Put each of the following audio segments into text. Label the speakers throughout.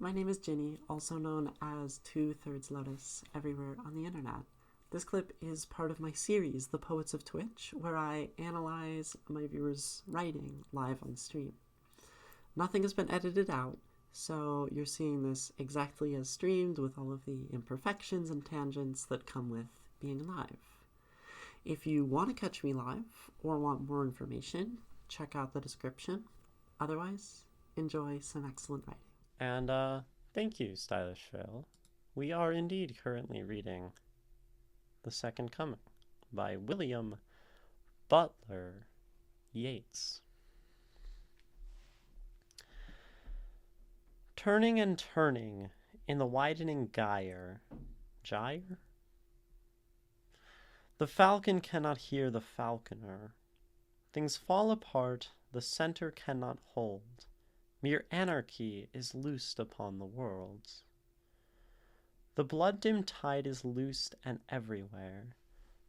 Speaker 1: My name is Ginny, also known as 2/3 Lotus, everywhere on the internet. This clip is part of my series, The Poets of Twitch, where I analyze my viewers' writing live on stream. Nothing has been edited out, so you're seeing this exactly as streamed with all of the imperfections and tangents that come with being live. If you want to catch me live or want more information, check out the description. Otherwise, enjoy some excellent writing.
Speaker 2: And thank you, Stylish Phil. We are indeed currently reading The Second Coming by William Butler Yeats. Turning and turning in the widening gyre. Gyre? The falcon cannot hear the falconer. Things fall apart, the center cannot hold. Mere anarchy is loosed upon the world. The blood-dimmed tide is loosed and everywhere.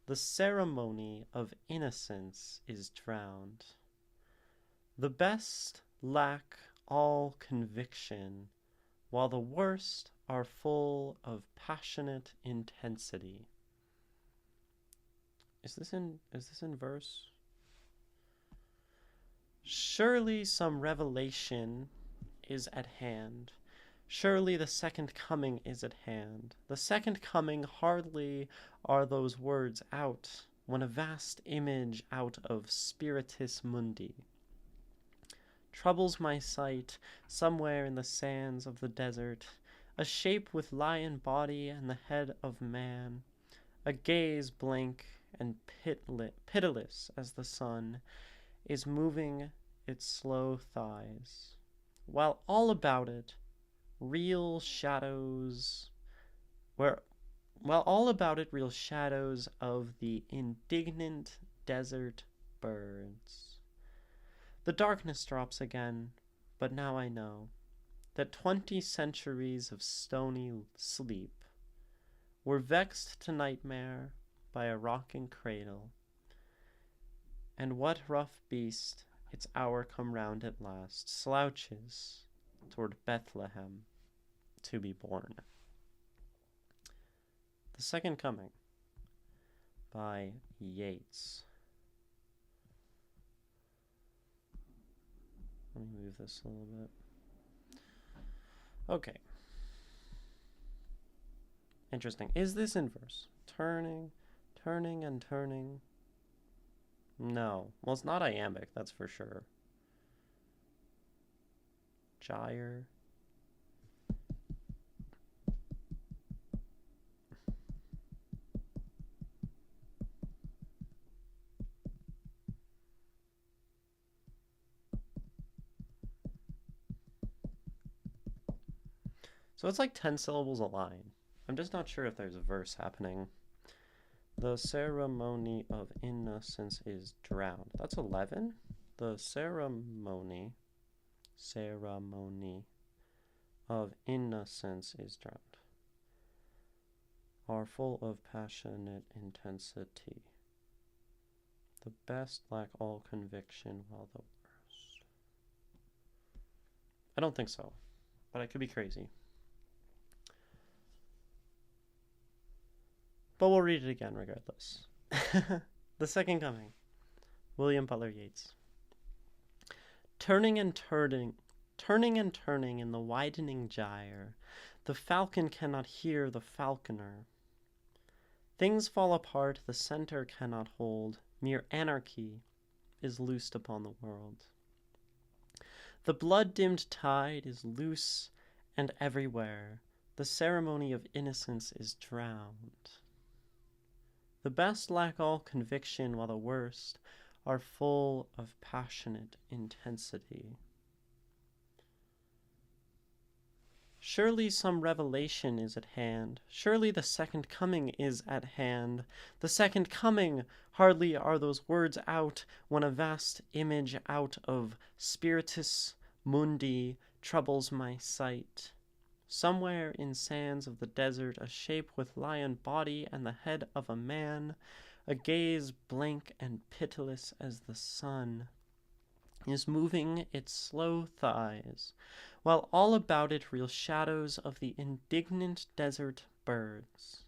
Speaker 2: The ceremony of innocence is drowned. The best lack all conviction, while the worst are full of passionate intensity. Is this in verse? Surely some revelation is at hand. Surely the second coming is at hand. The second coming, hardly are those words out, when a vast image out of spiritus mundi troubles my sight somewhere in the sands of the desert, a shape with lion body and the head of man, a gaze blank and pitiless as the sun is moving its slow thighs, while all about it real shadows of the indignant desert birds. The darkness drops again, but now I know that 20 centuries of stony sleep were vexed to nightmare by a rocking cradle. And what rough beast, its hour come round at last, slouches toward Bethlehem to be born? The Second Coming by Yeats. Let me move this a little bit. Okay. Interesting. Is this in verse? Turning and turning. No. Well, it's not iambic, that's for sure. Gyre. So it's like 10 syllables a line. I'm just not sure if there's a verse happening. The ceremony of innocence is drowned. That's 11. The ceremony of innocence is drowned. Are full of passionate intensity. The best lack all conviction, while the worst. I don't think so, but I could be crazy. But we'll read it again regardless. The Second Coming, William Butler Yeats. Turning and turning in the widening gyre, the falcon cannot hear the falconer. Things fall apart, the center cannot hold. Mere anarchy is loosed upon the world. The blood-dimmed tide is loose and everywhere. The ceremony of innocence is drowned. The best lack all conviction, while the worst are full of passionate intensity. Surely some revelation is at hand. Surely the second coming is at hand. The second coming, hardly are those words out, when a vast image out of spiritus mundi troubles my sight. Somewhere in sands of the desert, a shape with lion body and the head of a man, a gaze blank and pitiless as the sun, is moving its slow thighs, while all about it reel shadows of the indignant desert birds.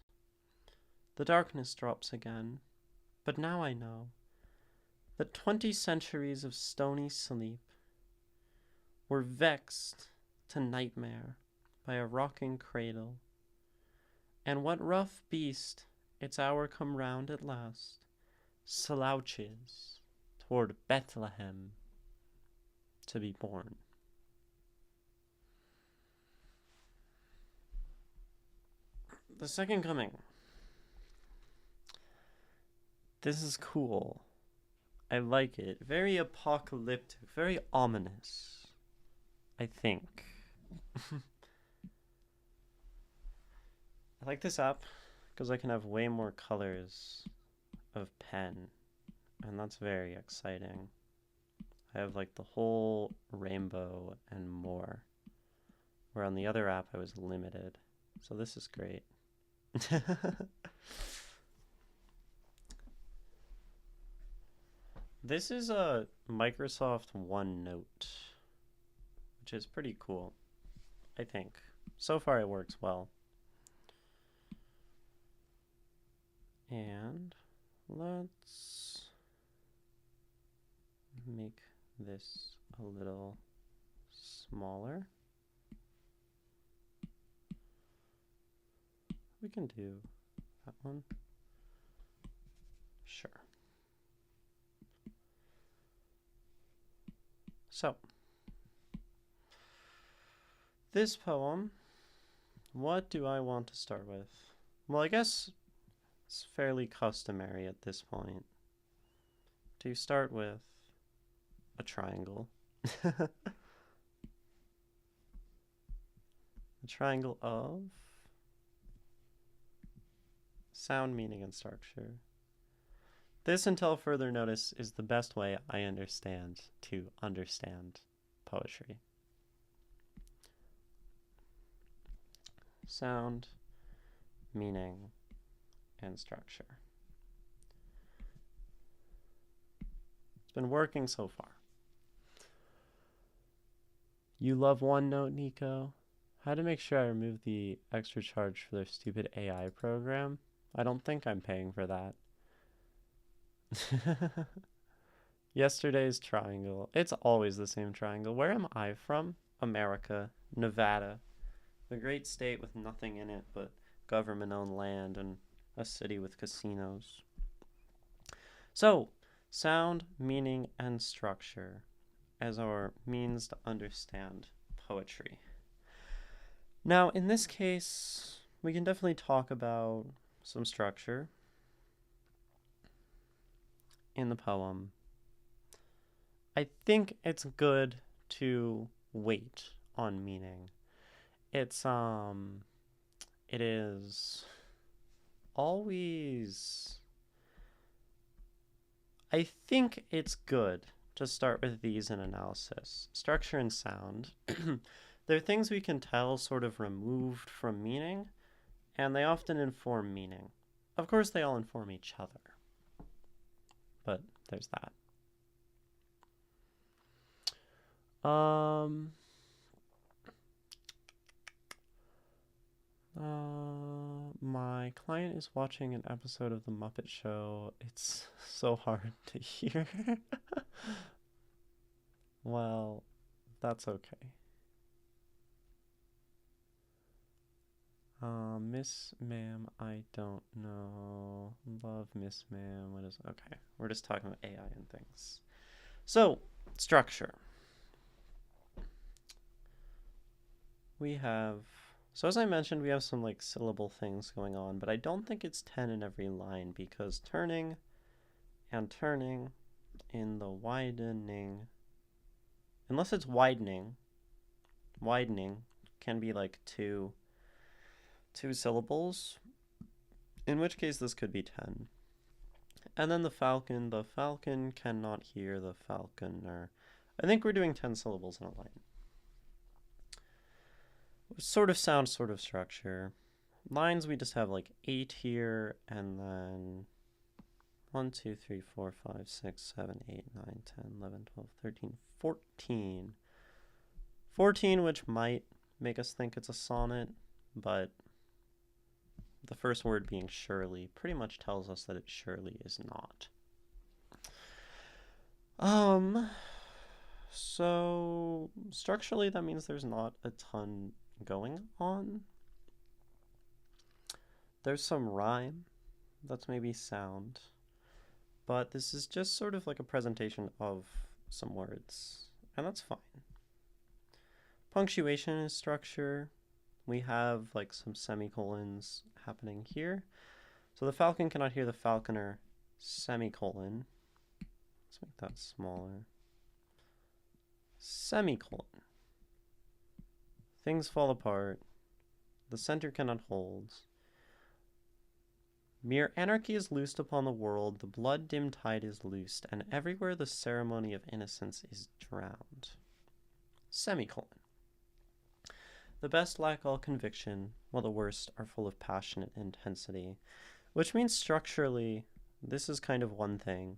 Speaker 2: The darkness drops again, but now I know that 20 centuries of stony sleep were vexed to nightmare by a rocking cradle, and what rough beast, its hour come round at last, slouches toward Bethlehem to be born. The Second Coming. This is cool. I like it. Very apocalyptic, very ominous, I think. I like this app because I can have way more colors of pen, and that's very exciting. I have like the whole rainbow and more, where on the other app I was limited. So this is great. This is a Microsoft OneNote, which is pretty cool, I think. So far it works well. And let's make this a little smaller. We can do that one. Sure. So, this poem, what do I want to start with? Well, I guess it's fairly customary at this point to start with a triangle. A triangle of sound, meaning, and structure. This, until further notice, is the best way I understand to understand poetry. Sound, meaning, and structure. It's been working so far. You love OneNote, Nico? How to make sure I remove the extra charge for their stupid AI program? I don't think I'm paying for that. Yesterday's triangle. It's always the same triangle. Where am I from? America. Nevada. The great state with nothing in it but government-owned land and a city with casinos. So, sound, meaning, and structure as our means to understand poetry. Now, in this case, we can definitely talk about some structure in the poem. I think it's good to wait on meaning. It is always, I think it's good to start with these in analysis. Structure and sound. They're things we can tell sort of removed from meaning, and they often inform meaning. Of course, they all inform each other. But there's that. My client is watching an episode of The Muppet Show. It's so hard to hear. Well, that's okay. Miss Ma'am, I don't know. Love Miss Ma'am. What is... Okay, we're just talking about AI and things. So, structure. We have... So as I mentioned, we have some like syllable things going on, but I don't think it's 10 in every line because turning and turning in the widening, unless it's widening can be like two syllables, in which case this could be 10. And then the falcon cannot hear the falconer. I think we're doing 10 syllables in a line. Sort of sound, sort of structure. Lines, we just have like 8 here, and then 1, 2, 3, 4, 5, 6, 7, 8, 9, 10, 11, 12, 13, 14. 14, which might make us think it's a sonnet, but the first word being surely pretty much tells us that it surely is not. So structurally that means there's not a ton going on. There's some rhyme that's maybe sound, but this is just sort of like a presentation of some words, and that's fine. Punctuation is structure. We have like some semicolons happening here. So the falcon cannot hear the falconer, semicolon. Let's make that smaller. Semicolon. Things fall apart. The center cannot hold. Mere anarchy is loosed upon the world, the blood-dimmed tide is loosed, and everywhere the ceremony of innocence is drowned. Semicolon. The best lack all conviction, while the worst are full of passionate intensity, which means structurally, this is kind of one thing.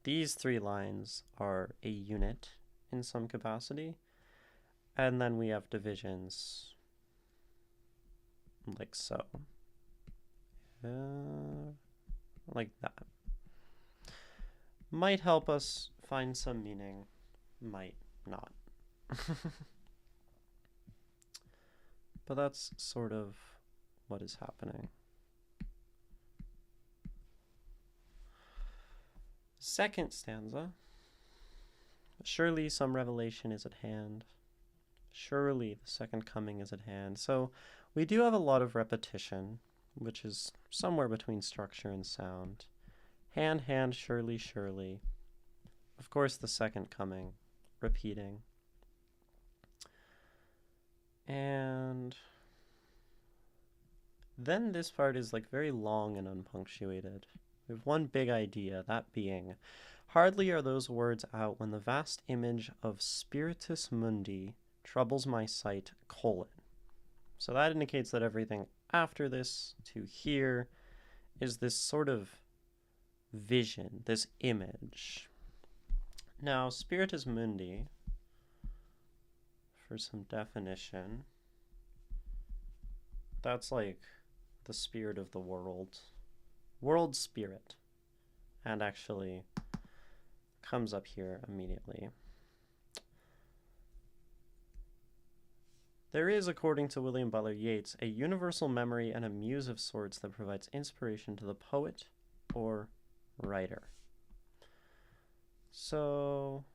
Speaker 2: These 3 lines are a unit in some capacity, and then we have divisions like so. Like that. Might help us find some meaning, might not. But that's sort of what is happening. Second stanza. Surely some revelation is at hand. Surely the second coming is at hand. So we do have a lot of repetition, which is somewhere between structure and sound. Hand, hand, surely, surely. Of course, the second coming, repeating. And then this part is like very long and unpunctuated. We have one big idea, that being, hardly are those words out when the vast image of spiritus mundi troubles my sight, colon. So that indicates that everything after this to here is this sort of vision, this image. Now, spiritus mundi, for some definition, that's like the spirit of the world, world spirit, and actually comes up here immediately. There is, according to William Butler Yeats, a universal memory and a muse of sorts that provides inspiration to the poet or writer. So,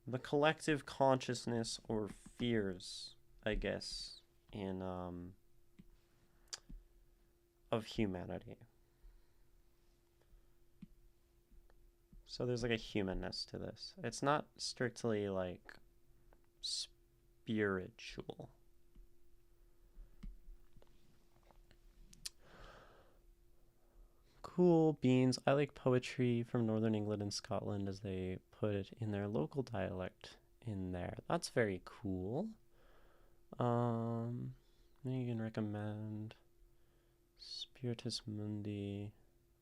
Speaker 2: the collective consciousness or fears, I guess, in of humanity. So there's like a humanness to this. It's not strictly like spiritual. Cool beans. I like poetry from Northern England and Scotland as they put it in their local dialect in there. That's very cool. You can recommend Spiritus Mundi.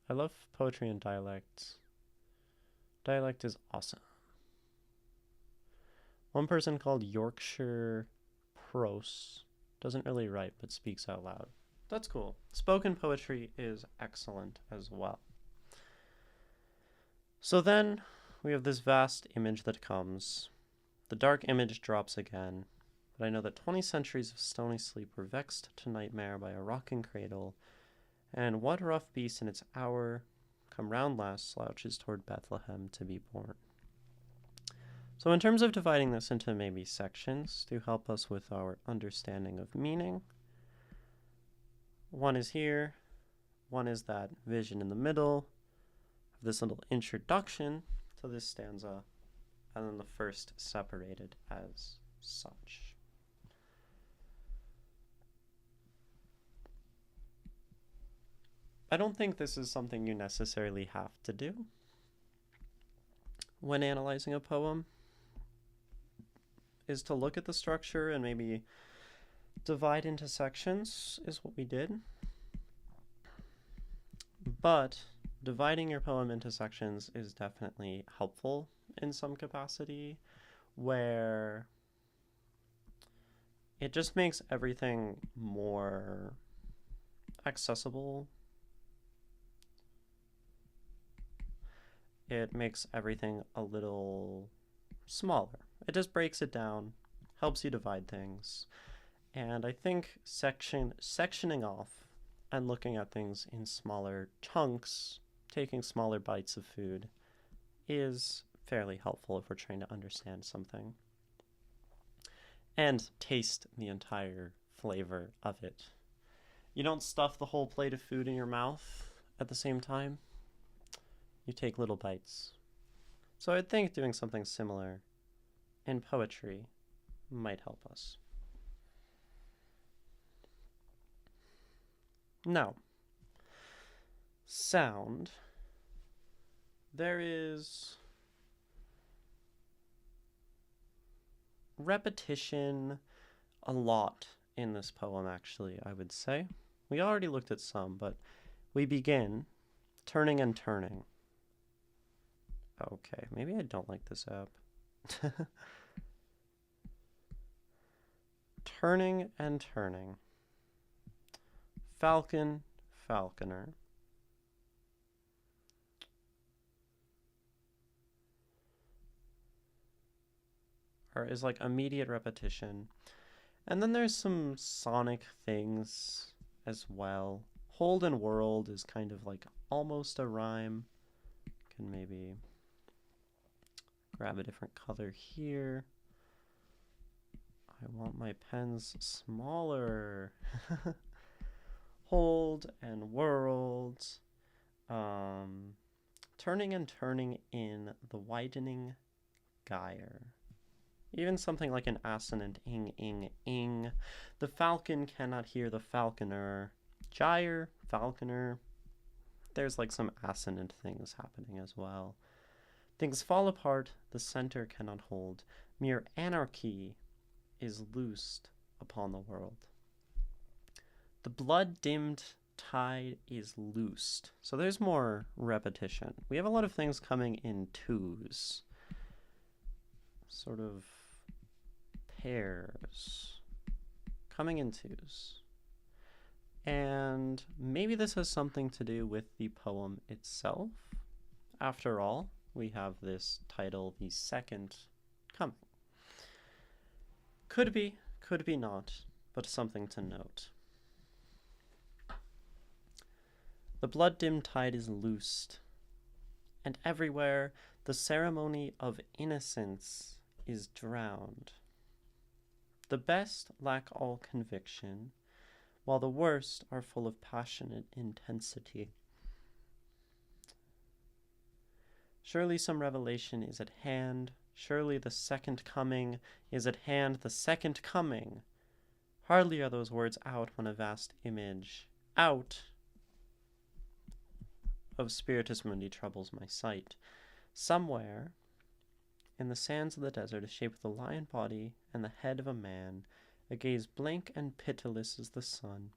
Speaker 2: I love poetry and dialects. Dialect is awesome. One person called Yorkshire Prose doesn't really write but speaks out loud. That's cool. Spoken poetry is excellent as well. So then we have this vast image that comes. The dark image drops again, but I know that 20 centuries of stony sleep were vexed to nightmare by a rocking cradle, and what rough beast in its hour come round last slouches toward Bethlehem to be born. So in terms of dividing this into maybe sections to help us with our understanding of meaning, one is here, one is that vision in the middle, this little introduction to this stanza, and then the first separated as such. I don't think this is something you necessarily have to do when analyzing a poem, is to look at the structure and maybe divide into sections is what we did. But dividing your poem into sections is definitely helpful in some capacity, where it just makes everything more accessible. It makes everything a little smaller. It just breaks it down, helps you divide things. And I think sectioning off and looking at things in smaller chunks, taking smaller bites of food, is fairly helpful if we're trying to understand something. And taste the entire flavor of it. You don't stuff the whole plate of food in your mouth at the same time. You take little bites. So I think doing something similar in poetry might help us. Now, sound. There is repetition a lot in this poem, actually, I would say. We already looked at some, but we begin turning and turning. Okay, maybe I don't like this app. Turning and turning. Falcon, falconer. Or is like immediate repetition. And then there's some sonic things as well. Hold and world is kind of like almost a rhyme. Can maybe grab a different color here. I want my pens smaller. Hold and world. Turning and turning in the widening gyre. Even something like an assonant, ing, ing, ing. The falcon cannot hear the falconer. Gyre, falconer. There's like some assonant things happening as well. Things fall apart, the center cannot hold. Mere anarchy is loosed upon the world. The blood-dimmed tide is loosed. So there's more repetition. We have a lot of things coming in twos. Sort of pairs. Coming in twos. And maybe this has something to do with the poem itself. After all, we have this title, The Second Coming. Could be not, but something to note. The blood-dimmed tide is loosed, and everywhere the ceremony of innocence is drowned. The best lack all conviction, while the worst are full of passionate intensity. Surely some revelation is at hand. Surely the second coming is at hand, the second coming. Hardly are those words out when a vast image, out of Spiritus Mundi troubles my sight. Somewhere in the sands of the desert, a shape with a lion body and the head of a man, a gaze blank and pitiless as the sun,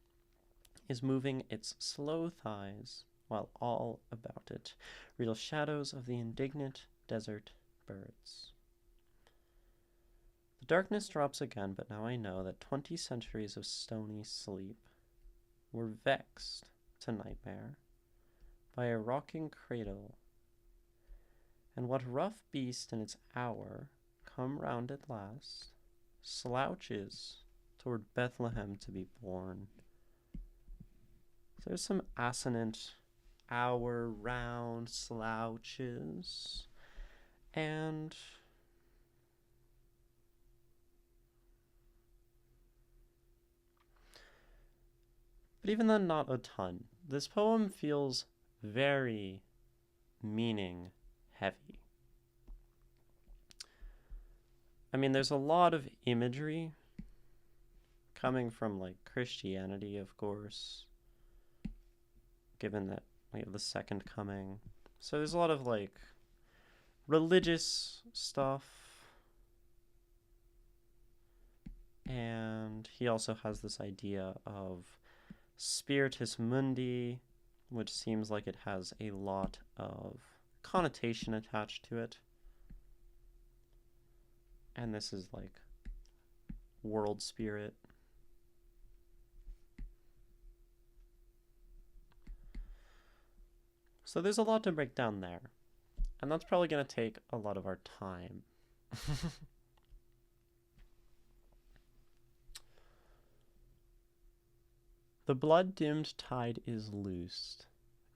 Speaker 2: is moving its slow thighs, while all about it real shadows of the indignant desert birds. The darkness drops again, but now I know that 20 centuries of stony sleep were vexed to nightmare by a rocking cradle, and what rough beast in its hour, come round at last, slouches toward Bethlehem to be born. There's some assonant hour round slouches, and but even then not a ton. This poem feels very meaning heavy. I mean, there's a lot of imagery coming from like Christianity, of course, given that we have the second coming. So there's a lot of like religious stuff. And he also has this idea of Spiritus Mundi, which seems like it has a lot of connotation attached to it. And this is like world spirit. So there's a lot to break down there. And that's probably going to take a lot of our time. The blood-dimmed tide is loosed.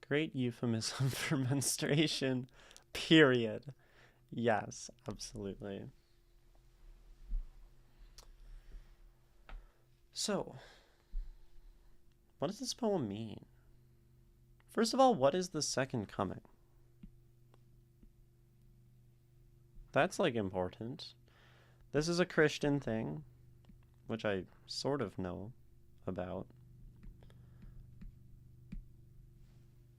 Speaker 2: Great euphemism for menstruation, period. Yes, absolutely. So, what does this poem mean? First of all, what is the second coming? That's like important. This is a Christian thing, which I sort of know about.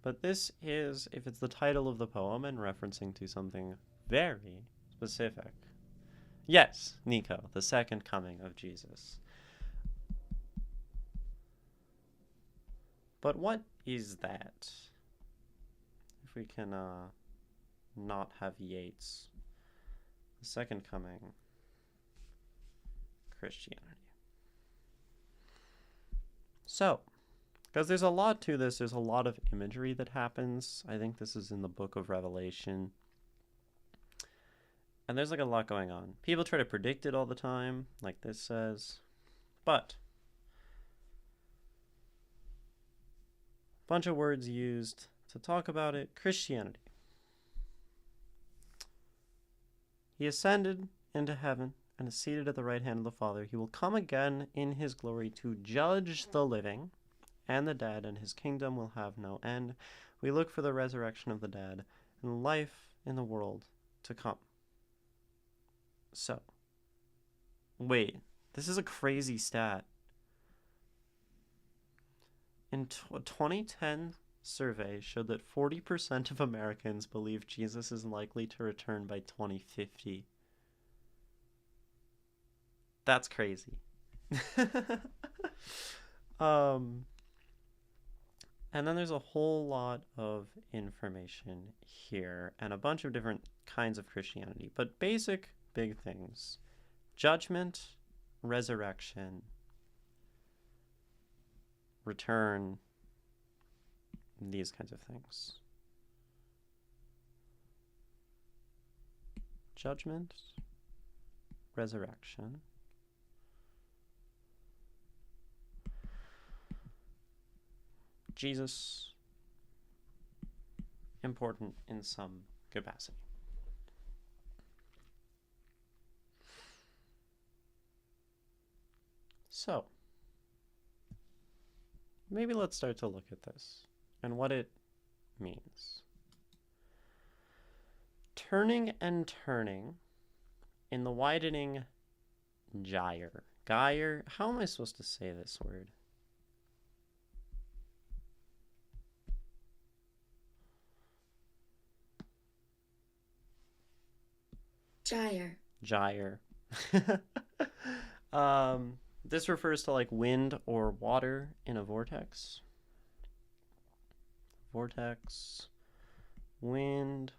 Speaker 2: But this is, if it's the title of the poem and referencing to something very specific. Yes, Nico, the second coming of Jesus. But what is that? If we can not have Yeats. The second coming. Christianity. So, because there's a lot to this, there's a lot of imagery that happens. I think this is in the book of Revelation. And there's like a lot going on. People try to predict it all the time, like this says. But bunch of words used to talk about it. Christianity. He ascended into heaven and is seated at the right hand of the Father. He will come again in his glory to judge the living and the dead, and his kingdom will have no end. We look for the resurrection of the dead and life in the world to come. So, wait, this is a crazy stat. In a 2010 survey showed that 40% of Americans believe Jesus is likely to return by 2050. That's crazy. And then there's a whole lot of information here and a bunch of different kinds of Christianity, but basic big things: judgment, resurrection, return, these kinds of things. Judgment, resurrection, Jesus, important in some capacity. So, maybe let's start to look at this and what it means. Turning and turning in the widening gyre. Gyre, how am I supposed to say this word?
Speaker 3: Gyre.
Speaker 2: Gyre. This refers to like wind or water in a vortex. Vortex, wind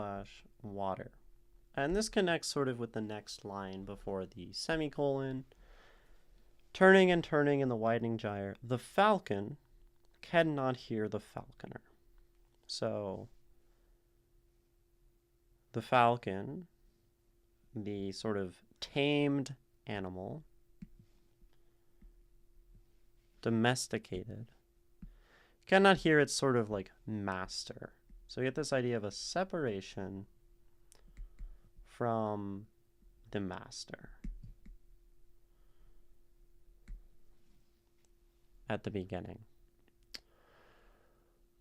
Speaker 2: / water. And this connects sort of with the next line before the semicolon. Turning and turning in the widening gyre, the falcon cannot hear the falconer. So, the falcon, the sort of tamed animal, domesticated, cannot hear its sort of like master. So we get this idea of a separation from the master at the beginning.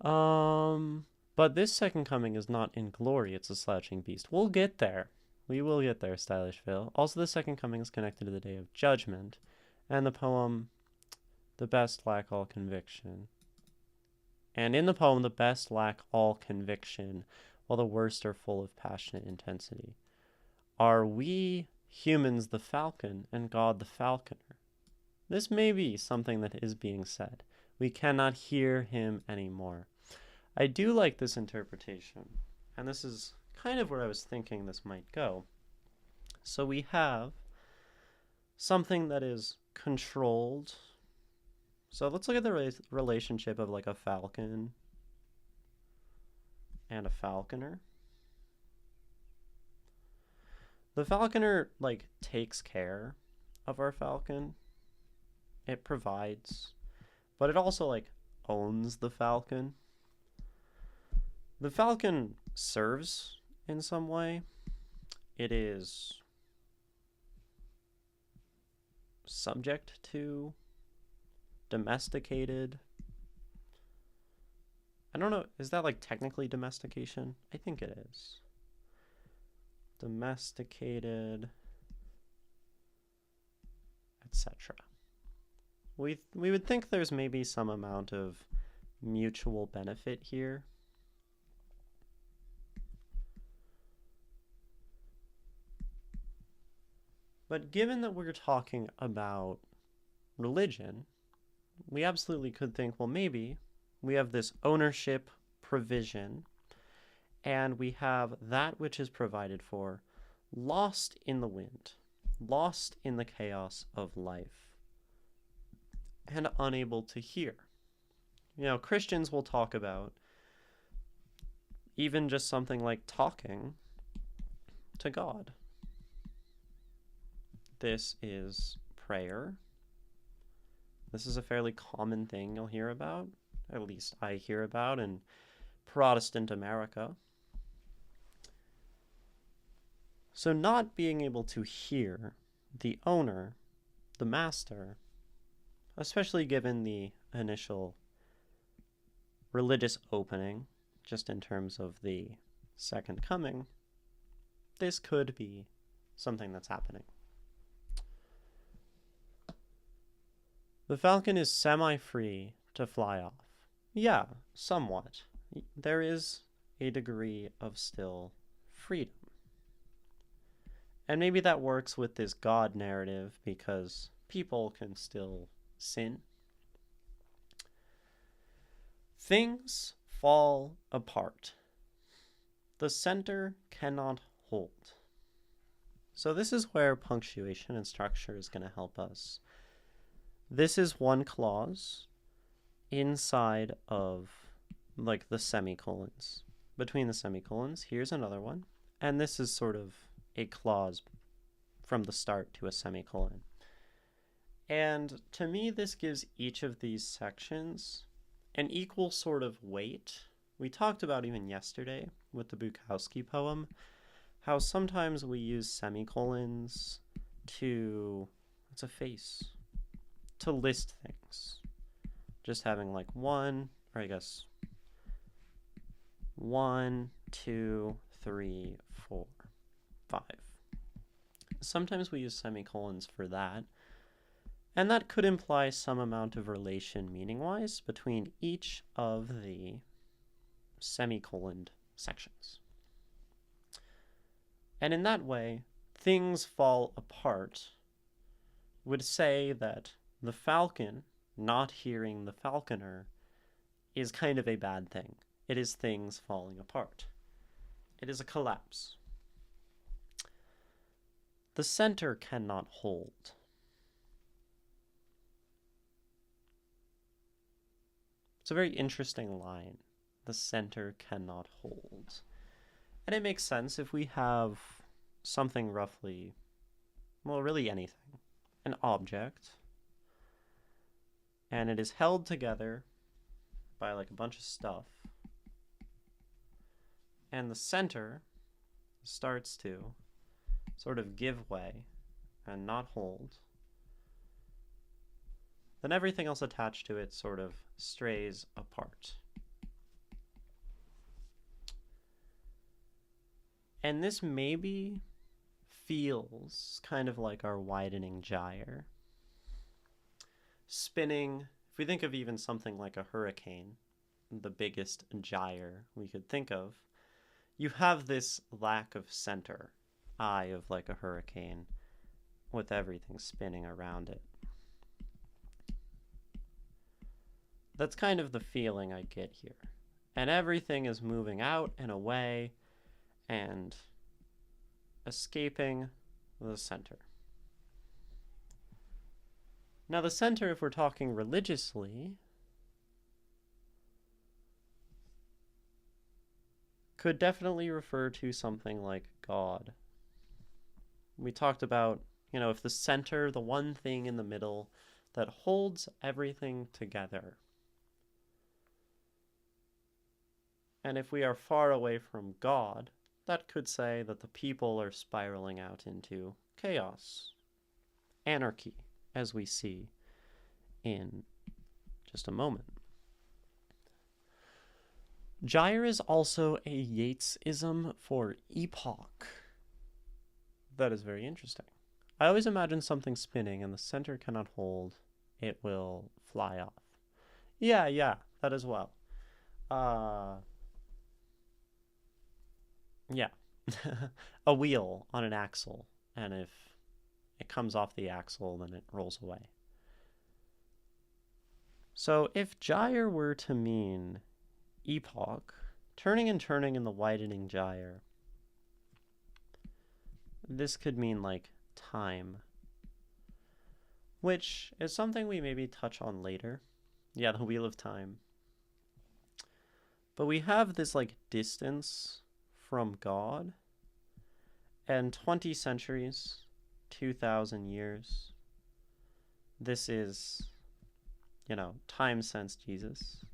Speaker 2: But this second coming is not in glory, it's a slouching beast. We'll get there. We will get there, Stylish Phil. Also, the second coming is connected to the day of judgment, and the poem, the best lack all conviction. And in the poem, the best lack all conviction, while the worst are full of passionate intensity. Are we humans the falcon and God the falconer? This may be something that is being said. We cannot hear him anymore. I do like this interpretation, and this is kind of where I was thinking this might go. So we have something that is controlled. So let's look at the relationship of like a falcon and a falconer. The falconer like takes care of our falcon. It provides, but it also like owns the falcon. The falcon serves in some way. It is subject to, domesticated. I don't know, is that like technically domestication? I think it is. Domesticated, etc. We would think there's maybe some amount of mutual benefit here. But given that we're talking about religion, we absolutely could think, well, maybe we have this ownership provision, and we have that which is provided for lost in the wind, lost in the chaos of life, and unable to hear. You know, Christians will talk about even just something like talking to God. This is prayer. This is a fairly common thing you'll hear about, at least I hear about in Protestant America. So not being able to hear the owner, the master, especially given the initial religious opening, just in terms of the second coming, this could be something that's happening. The falcon is semi-free to fly off. Yeah, somewhat. There is a degree of still freedom. And maybe that works with this God narrative because people can still sin. Things fall apart. The center cannot hold. So this is where punctuation and structure is going to help us. This is one clause inside of like the semicolons. Between the semicolons, here's another one. And this is sort of a clause from the start to a semicolon. And to me, this gives each of these sections an equal sort of weight. We talked about even yesterday with the Bukowski poem, how sometimes we use semicolons to, it's a face, to list things. Just having like 1, 2, 3, 4, 5. Sometimes we use semicolons for that, and that could imply some amount of relation meaning-wise between each of the semicoloned sections. And in that way, things fall apart would say that the falcon not hearing the falconer is kind of a bad thing. It is things falling apart. It is a collapse. The center cannot hold. It's a very interesting line. The center cannot hold. And it makes sense if we have something roughly, well, really anything, an object, and it is held together by like a bunch of stuff, and the center starts to sort of give way and not hold, then everything else attached to it sort of strays apart. And this maybe feels kind of like our widening gyre. Spinning, if we think of even something like a hurricane, the biggest gyre we could think of, you have this lack of center, eye of like a hurricane, with everything spinning around it. That's kind of the feeling I get here. And everything is moving out and away and escaping the center. Now, the center, if we're talking religiously, could definitely refer to something like God. We talked about, if the center, the one thing in the middle that holds everything together. And if we are far away from God, that could say that the people are spiraling out into chaos, anarchy, as we see in just a moment. Gyre is also a Yeatsism for epoch. That is very interesting. I always imagine something spinning and the center cannot hold, it will fly off. Yeah, that as well. Yeah. A wheel on an axle, and if it comes off the axle, then it rolls away. So if gyre were to mean epoch, turning and turning in the widening gyre, this could mean like time, which is something we maybe touch on later. Yeah, the wheel of time. But we have this like distance from God, and 20 centuries, 2,000 years. This is, time since Jesus.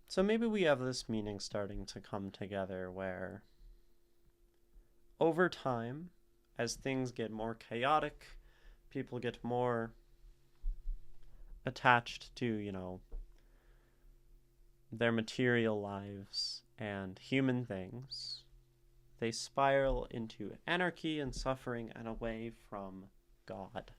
Speaker 2: So maybe we have this meaning starting to come together where over time, as things get more chaotic, people get more attached to, their material lives and human things, they spiral into anarchy and suffering and away from God.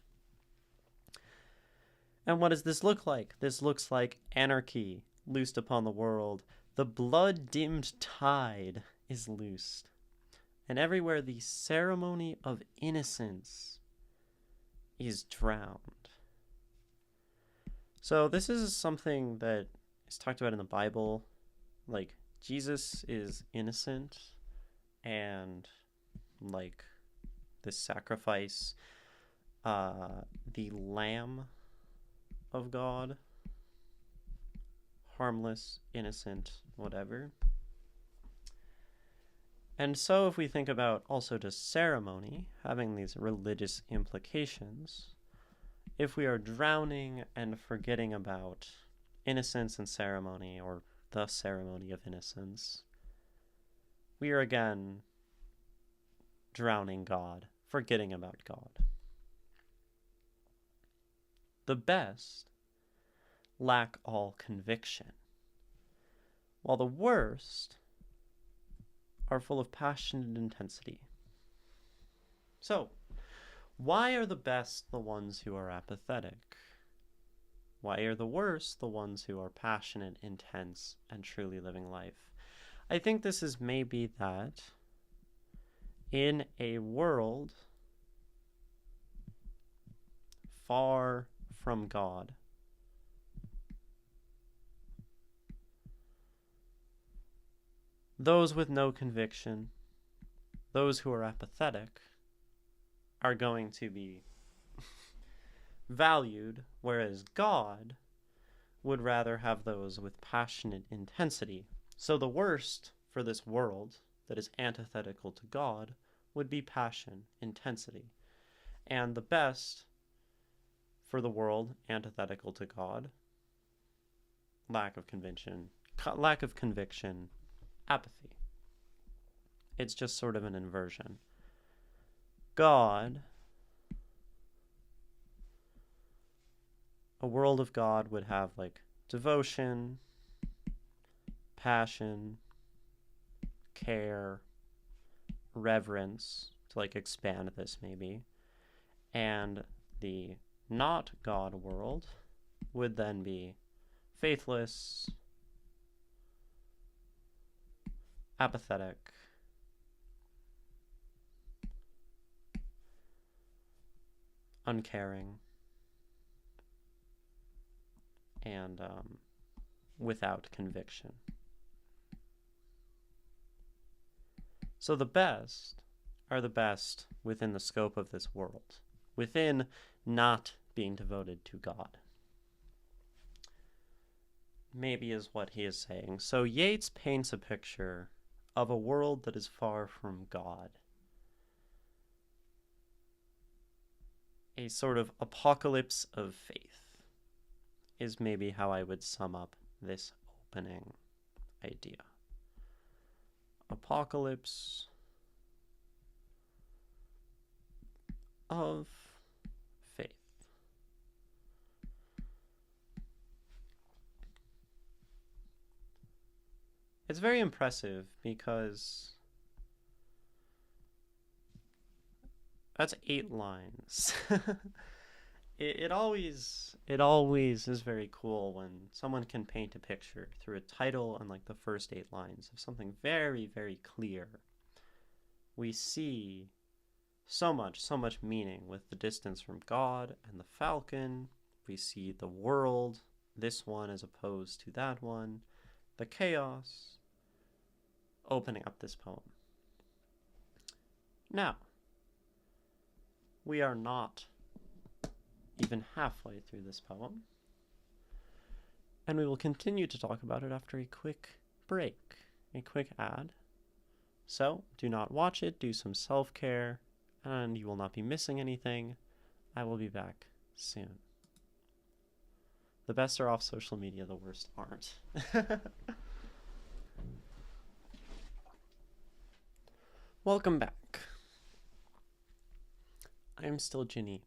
Speaker 2: And what does this look like? This looks like anarchy loosed upon the world. The blood-dimmed tide is loosed. And everywhere the ceremony of innocence is drowned. So this is something that is talked about in the Bible. Like, Jesus is innocent, and like this sacrifice, the Lamb of God, harmless, innocent, whatever. And so if we think about also just ceremony having these religious implications, if we are drowning and forgetting about innocence and ceremony, or the ceremony of innocence, we are again drowning God, forgetting about God. The best lack all conviction, while the worst are full of passion and intensity. So, why are the best the ones who are apathetic? Why are the worst the ones who are passionate, intense, and truly living life? I think this is maybe that in a world far from God, those with no conviction, those who are apathetic, are going to be valued, whereas God would rather have those with passionate intensity. So the worst for this world that is antithetical to God would be passion, intensity. And the best for the world antithetical to God, lack of conviction, apathy. It's just sort of an inversion. God, a world of God would have like devotion, passion, care, reverence, to like expand this maybe. And the not God world would then be faithless, apathetic, uncaring, and without conviction. So the best are the best within the scope of this world, within not being devoted to God. Maybe is what he is saying. So Yeats paints a picture of a world that is far from God. A sort of apocalypse of faith is maybe how I would sum up this opening idea. Apocalypse of faith. It's very impressive because that's 8 lines. It always is very cool when someone can paint a picture through a title and like the first 8 lines of something very, very clear. We see so much meaning with the distance from God and the falcon. We see the world, this one as opposed to that one, the chaos, opening up this poem. Now, we are not even halfway through this poem, and we will continue to talk about it after a quick break, a quick ad. So, do not watch it, do some self-care, and you will not be missing anything. I will be back soon. The best are off social media, the worst aren't. Welcome back. I am still Ginny.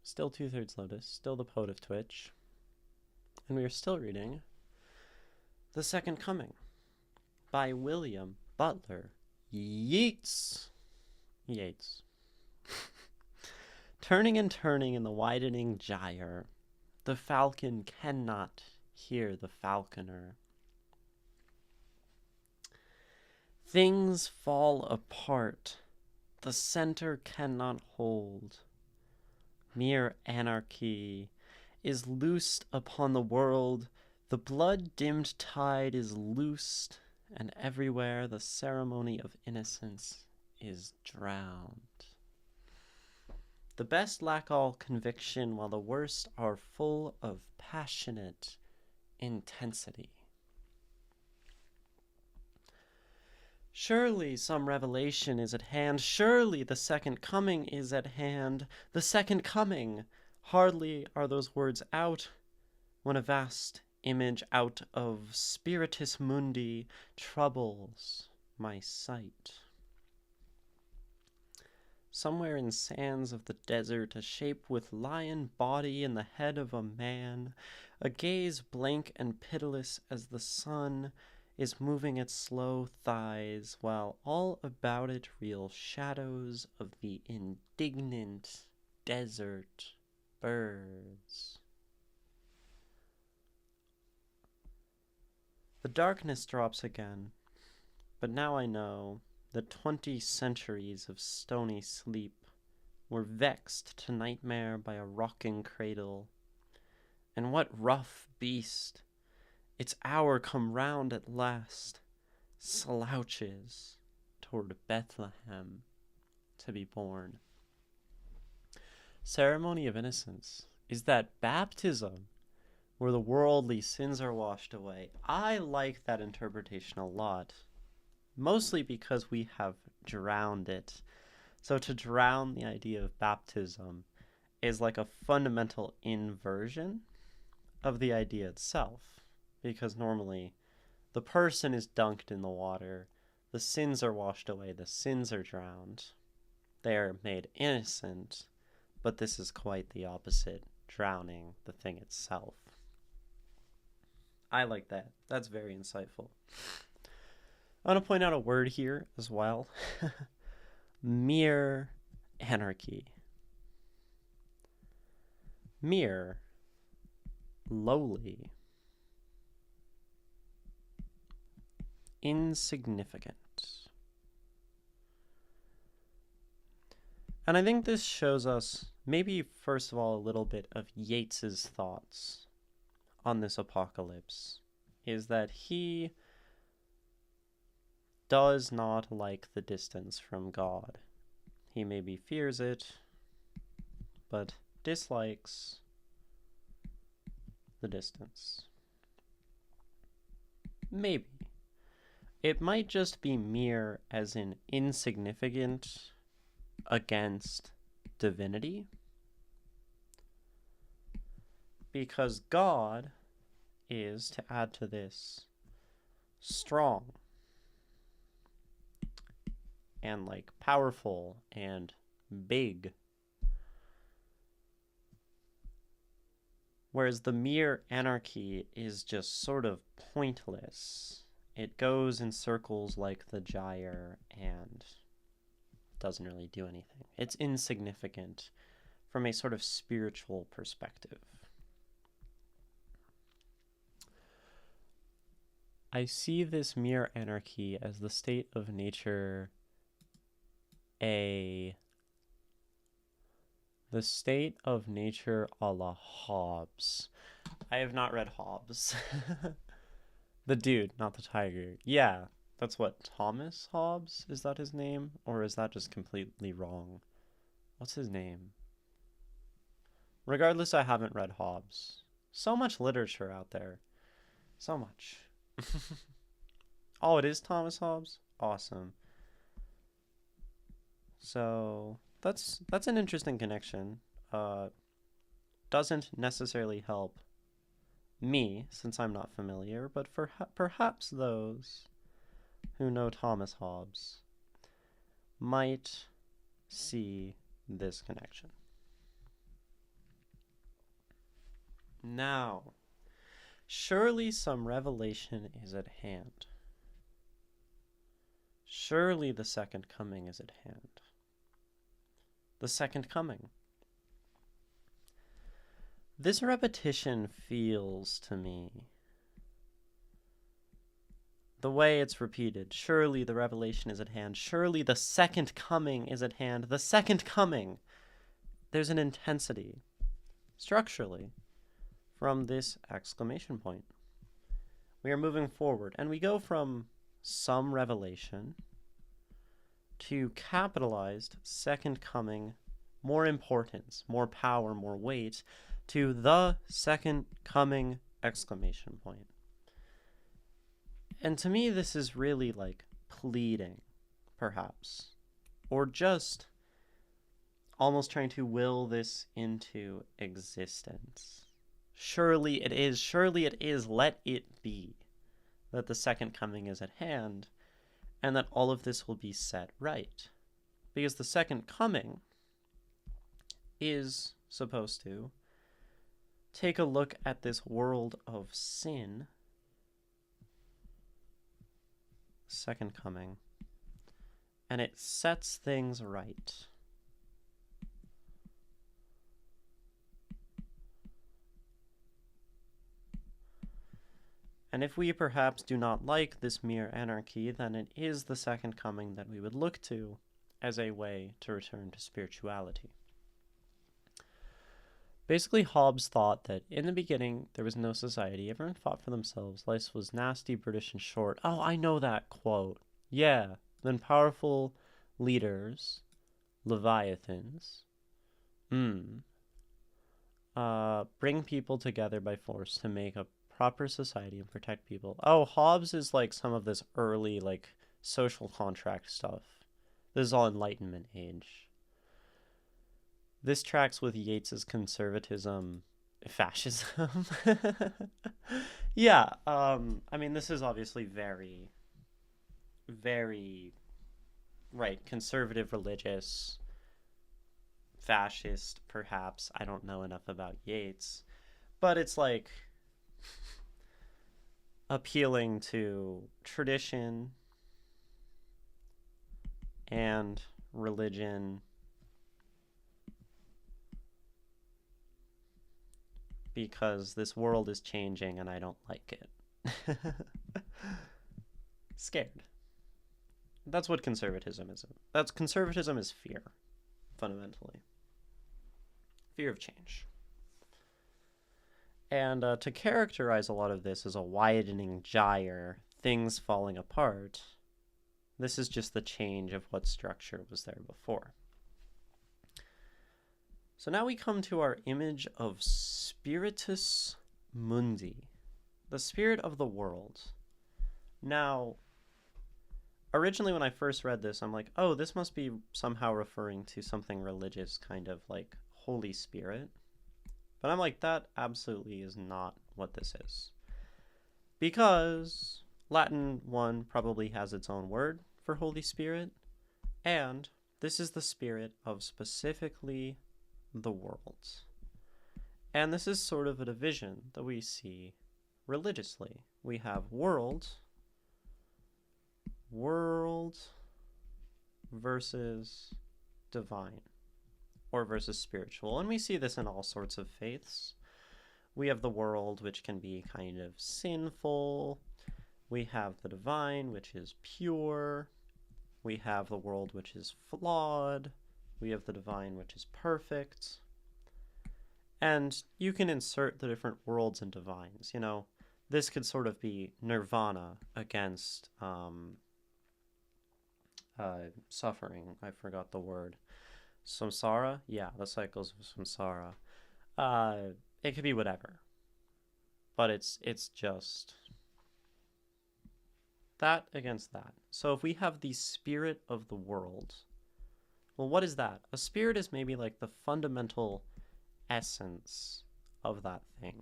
Speaker 2: Still 2/3 Lotus, still the poet of Twitch, and we are still reading The Second Coming by William Butler Yeats. Turning and turning in the widening gyre, the falcon cannot hear the falconer. Things fall apart, the center cannot hold. Mere anarchy is loosed upon the world, the blood-dimmed tide is loosed, and everywhere the ceremony of innocence is drowned. The best lack all conviction, while the worst are full of passionate intensity. Surely some revelation is at hand. Surely the second coming is at hand. The second coming. Hardly are those words out when a vast image out of spiritus mundi troubles my sight. Somewhere in sands of the desert, a shape with lion body and the head of a man, a gaze blank and pitiless as the sun is moving its slow thighs, while all about it reel shadows of the indignant desert birds. The darkness drops again, but now I know that 20 centuries of stony sleep were vexed to nightmare by a rocking cradle. And what rough beast, its hour come round at last, slouches toward Bethlehem to be born. Ceremony of innocence is that baptism where the worldly sins are washed away. I like that interpretation a lot, mostly because we have drowned it. So to drown the idea of baptism is like a fundamental inversion of the idea itself, because normally the person is dunked in the water, the sins are washed away, the sins are drowned, they are made innocent, but this is quite the opposite, drowning the thing itself. I like that. That's very insightful. I want to point out a word here as well. Mere anarchy. Mere, lowly, insignificant. And I think this shows us, maybe first of all, a little bit of Yeats's thoughts on this apocalypse, is that he does not like the distance from God. He maybe fears it, but dislikes the distance. Maybe. It might just be mere as in insignificant against divinity. Because God is, to add to this, strong and like powerful and big. Whereas the mere anarchy is just sort of pointless. It goes in circles like the gyre and doesn't really do anything. It's insignificant from a sort of spiritual perspective. I see this mere anarchy as the state of nature, the state of nature a la Hobbes. I have not read Hobbes. The dude, not the tiger. Yeah, that's what, Thomas Hobbes? Is that his name? Or is that just completely wrong? What's his name? Regardless, I haven't read Hobbes. So much literature out there. So much. Oh, it is Thomas Hobbes? Awesome. So that's an interesting connection. Doesn't necessarily help me, since I'm not familiar, but for perhaps those who know Thomas Hobbes might see this connection. Now, surely some revelation is at hand. Surely the second coming is at hand. The second coming. This repetition feels to me, the way it's repeated, surely the revelation is at hand, surely the second coming is at hand, the second coming. There's an intensity, structurally, from this exclamation point. We are moving forward, and we go from some revelation to capitalized second coming, more importance, more power, more weight, to the second coming exclamation point. And to me, this is really like pleading, perhaps, or just almost trying to will this into existence. Surely it is, let it be that the second coming is at hand, and that all of this will be set right. Because the second coming is supposed to take a look at this world of sin, second coming, and it sets things right. And if we perhaps do not like this mere anarchy, then it is the second coming that we would look to as a way to return to spirituality. Basically, Hobbes thought that in the beginning, there was no society. Everyone fought for themselves. Life was nasty, British, and short. Oh, I know that quote. Yeah. Then powerful leaders, leviathans, bring people together by force to make a proper society and protect people. Oh, Hobbes is like some of this early, like, social contract stuff. This is all Enlightenment age. This tracks with Yeats's conservatism, fascism. Yeah, I mean, this is obviously very, very, right, conservative, religious, fascist, perhaps. I don't know enough about Yeats. But it's like appealing to tradition and religion, because this world is changing and I don't like it. Scared. That's what conservatism is. Conservatism is fear, fundamentally. Fear of change. And to characterize a lot of this as a widening gyre, things falling apart, This is just the change of what structure was there before. So now we come to our image of spiritus mundi, the spirit of the world. Now, originally when I first read this, I'm like, oh, this must be somehow referring to something religious, kind of like Holy Spirit. But I'm like, that absolutely is not what this is. Because Latin 1 probably has its own word for Holy Spirit, and this is the spirit of specifically the world. And this is sort of a division that we see religiously. We have world versus divine, or versus spiritual. And we see this in all sorts of faiths. We have the world, which can be kind of sinful. We have the divine, which is pure. We have the world, which is flawed. We have the divine, which is perfect. And you can insert the different worlds and divines. You know, this could sort of be nirvana against suffering. I forgot the word. Samsara? Yeah, the cycles of samsara. It could be whatever. But it's just that against that. So if we have the spirit of the world, well, what is that? A spirit is maybe like the fundamental essence of that thing.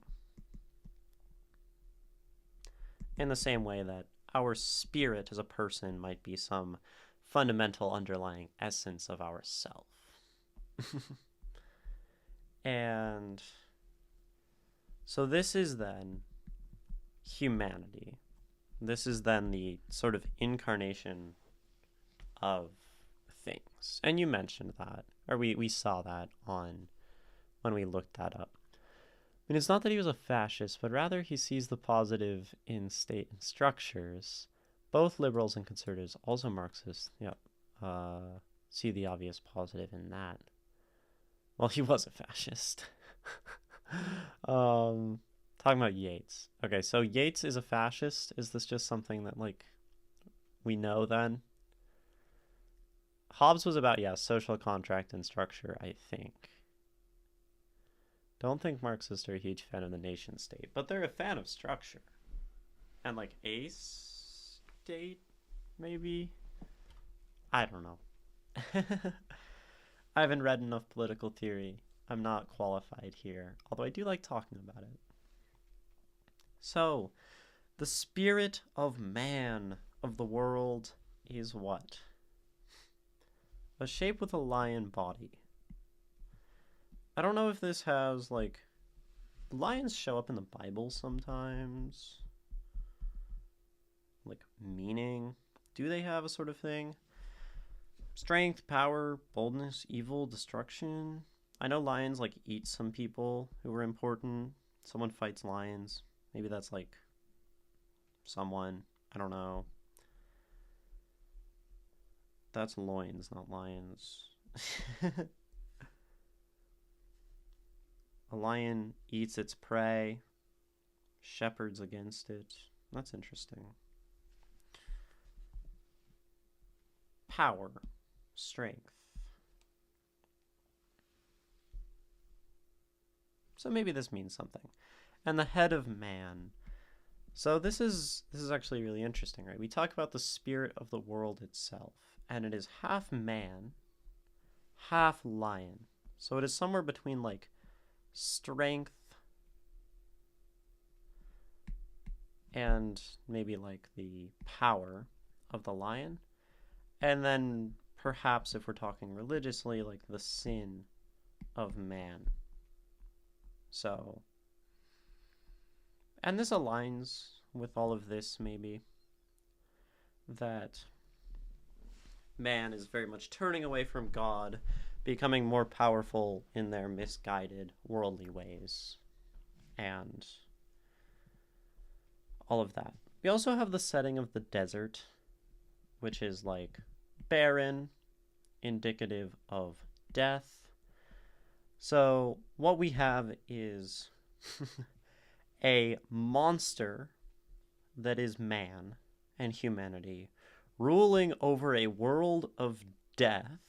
Speaker 2: In the same way that our spirit as a person might be some fundamental underlying essence of ourself. And so this is then humanity. This is then the sort of incarnation of things. And you mentioned that, or we saw that on when we looked that up. I mean, it's not that he was a fascist, but rather he sees the positive in state and structures. Both liberals and conservatives, also Marxists, see the obvious positive in that. Well, he was a fascist. Talking about Yeats. Okay, so Yeats is a fascist. Is this just something that, like, we know then? Hobbes was about, social contract and structure, I think. Don't think Marxists are a huge fan of the nation state, but they're a fan of structure. And, like, a state, maybe? I don't know. I haven't read enough political theory. I'm not qualified here, although I do like talking about it. So, the spirit of man, of the world, is what? A shape with a lion body. I don't know if this has, like, lions show up in the Bible sometimes. Like, meaning. Do they have a sort of thing? Strength, power, boldness, evil, destruction. I know lions, like, eat some people who were important. Someone fights lions. Maybe that's, like, someone. I don't know. That's loins, not lions. A lion eats its prey. Shepherds against it. That's interesting. Power. Strength. So maybe this means something. And the head of man. So this is actually really interesting, right? We talk about the spirit of the world itself, and it is half man, half lion. So it is somewhere between, like, strength and maybe, like, the power of the lion. And then perhaps, if we're talking religiously, like, the sin of man. So, and this aligns with all of this, maybe, that man is very much turning away from God, becoming more powerful in their misguided worldly ways, and all of that. We also have the setting of the desert, which is, like, barren, indicative of death. So what we have is a monster that is man and humanity ruling over a world of death,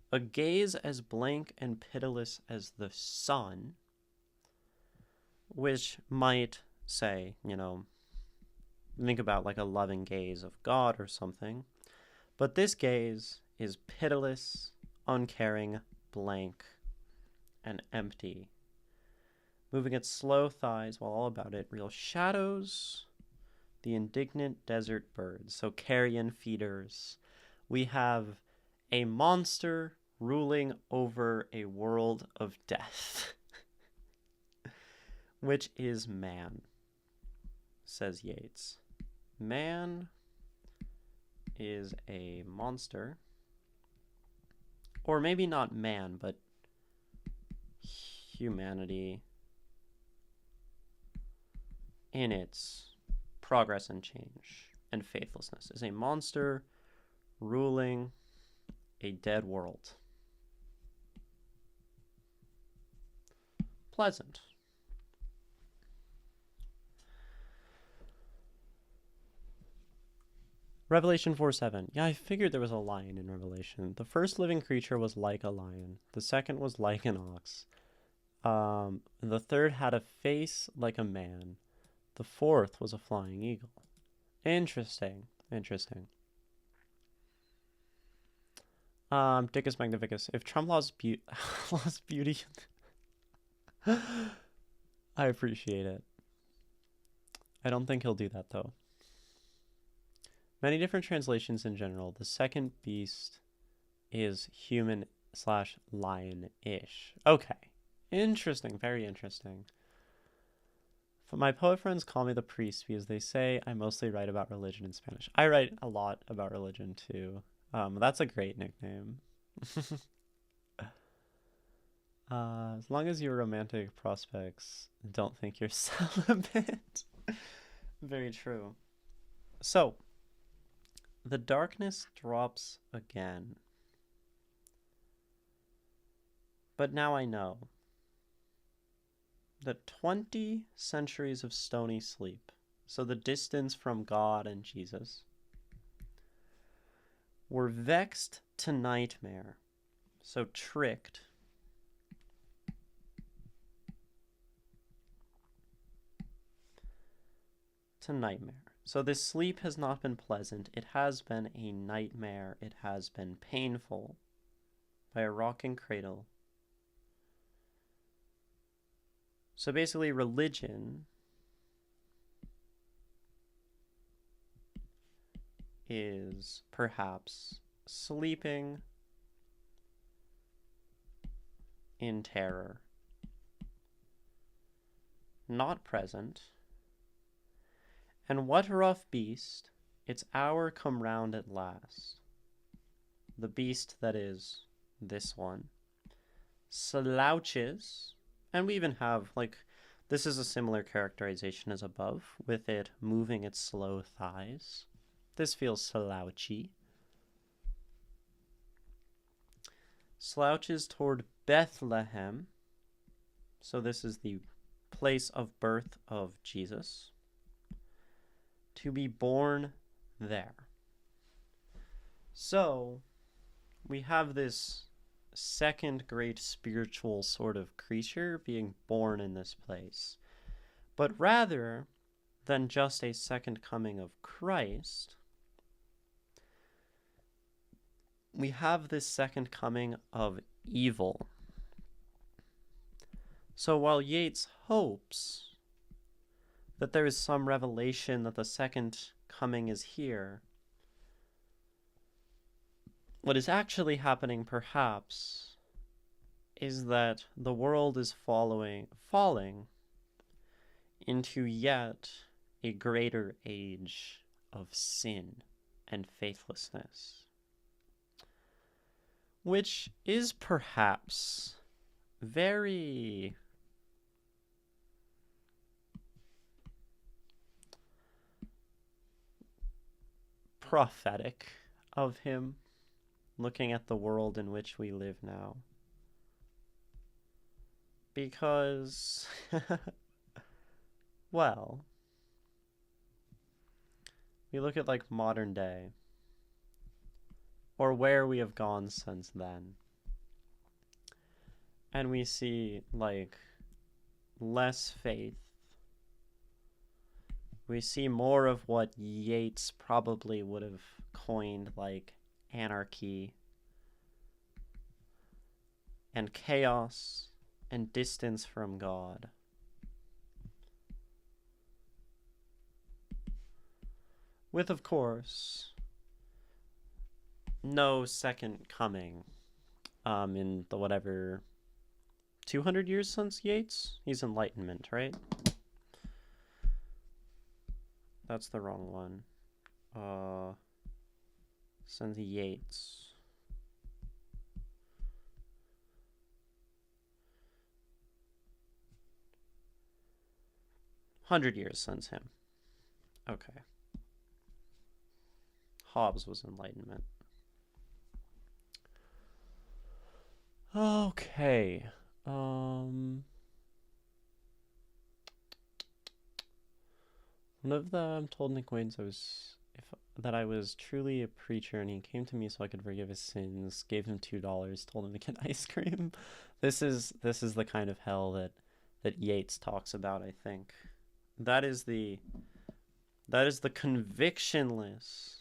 Speaker 2: a gaze as blank and pitiless as the sun, which might say, think about like a loving gaze of God or something. But this gaze is pitiless, uncaring, blank, and empty. Moving its slow thighs while all about it real shadows, the indignant desert birds, so carrion feeders. We have a monster ruling over a world of death, which is man, says Yeats. Man is a monster, or maybe not man, but humanity in its progress and change and faithlessness is a monster ruling a dead world. Pleasant. Revelation 4:7. Yeah, I figured there was a lion in Revelation. The first living creature was like a lion. The second was like an ox. The third had a face like a man. The fourth was a flying eagle. Interesting. Dicus Magnificus. If Trump lost beauty, I appreciate it. I don't think he'll do that, though. Many different translations in general. The second beast is human/lion-ish. Okay. Interesting. Very interesting. My poet friends call me the priest because they say I mostly write about religion in Spanish. I write a lot about religion, too. That's a great nickname. As long as your romantic prospects don't think you're celibate. Very true. So, the darkness drops again. But now I know that 20 centuries of stony sleep, so the distance from God and Jesus, were vexed to nightmare, so tricked, to nightmare. So this sleep has not been pleasant. It has been a nightmare. It has been painful by a rocking cradle. So basically, religion is perhaps sleeping in terror, not present. And what rough beast, its hour come round at last. The beast that is this one slouches, and we even have, this is a similar characterization as above, with it moving its slow thighs. This feels slouchy. Slouches toward Bethlehem. So this is the place of birth of Jesus. To be born there. So, we have this second great spiritual sort of creature being born in this place. But rather than just a second coming of Christ, we have this second coming of evil. So while Yeats hopes that there is some revelation that the second coming is here, what is actually happening, perhaps, is that the world is falling into yet a greater age of sin and faithlessness, which is perhaps very prophetic of him, looking at the world in which we live now. Because, well, we look at like modern day, or where we have gone since then, and we see like less faith. We see more of what Yeats probably would have coined like anarchy and chaos and distance from God. With, of course, no second coming in the whatever 200 years since Yeats. He's Enlightenment, right? That's the wrong one. Since Yeats. $100 since him. Okay. Hobbes was Enlightenment. Okay. One of them told an acquaintance that I was truly a preacher, and he came to me so I could forgive his sins. Gave him $2, told him to get ice cream. This is the kind of hell that Yeats talks about. I think that is the convictionless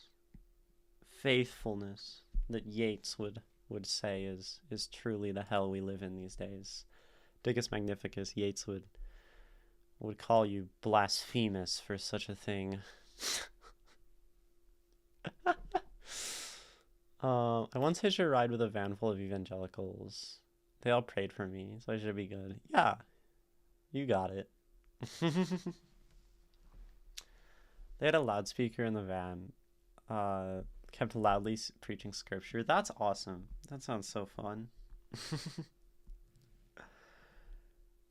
Speaker 2: faithfulness that Yeats would say is truly the hell we live in these days. Dicus Magnificus, Yeats would call you blasphemous for such a thing. I once hitched a ride with a van full of evangelicals. They all prayed for me, so I should be good. Yeah, you got it. They had a loudspeaker in the van. Kept loudly preaching scripture. That's awesome. That sounds so fun.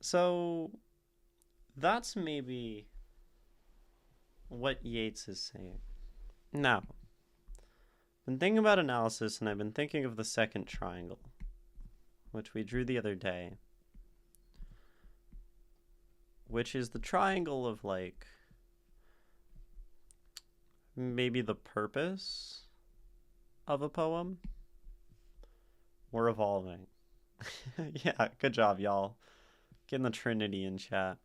Speaker 2: So that's maybe what Yeats is saying. Now, I've been thinking about analysis, and I've been thinking of the second triangle, which we drew the other day, which is the triangle of like maybe the purpose of a poem. We're evolving. Yeah, good job, y'all. Getting the Trinity in chat.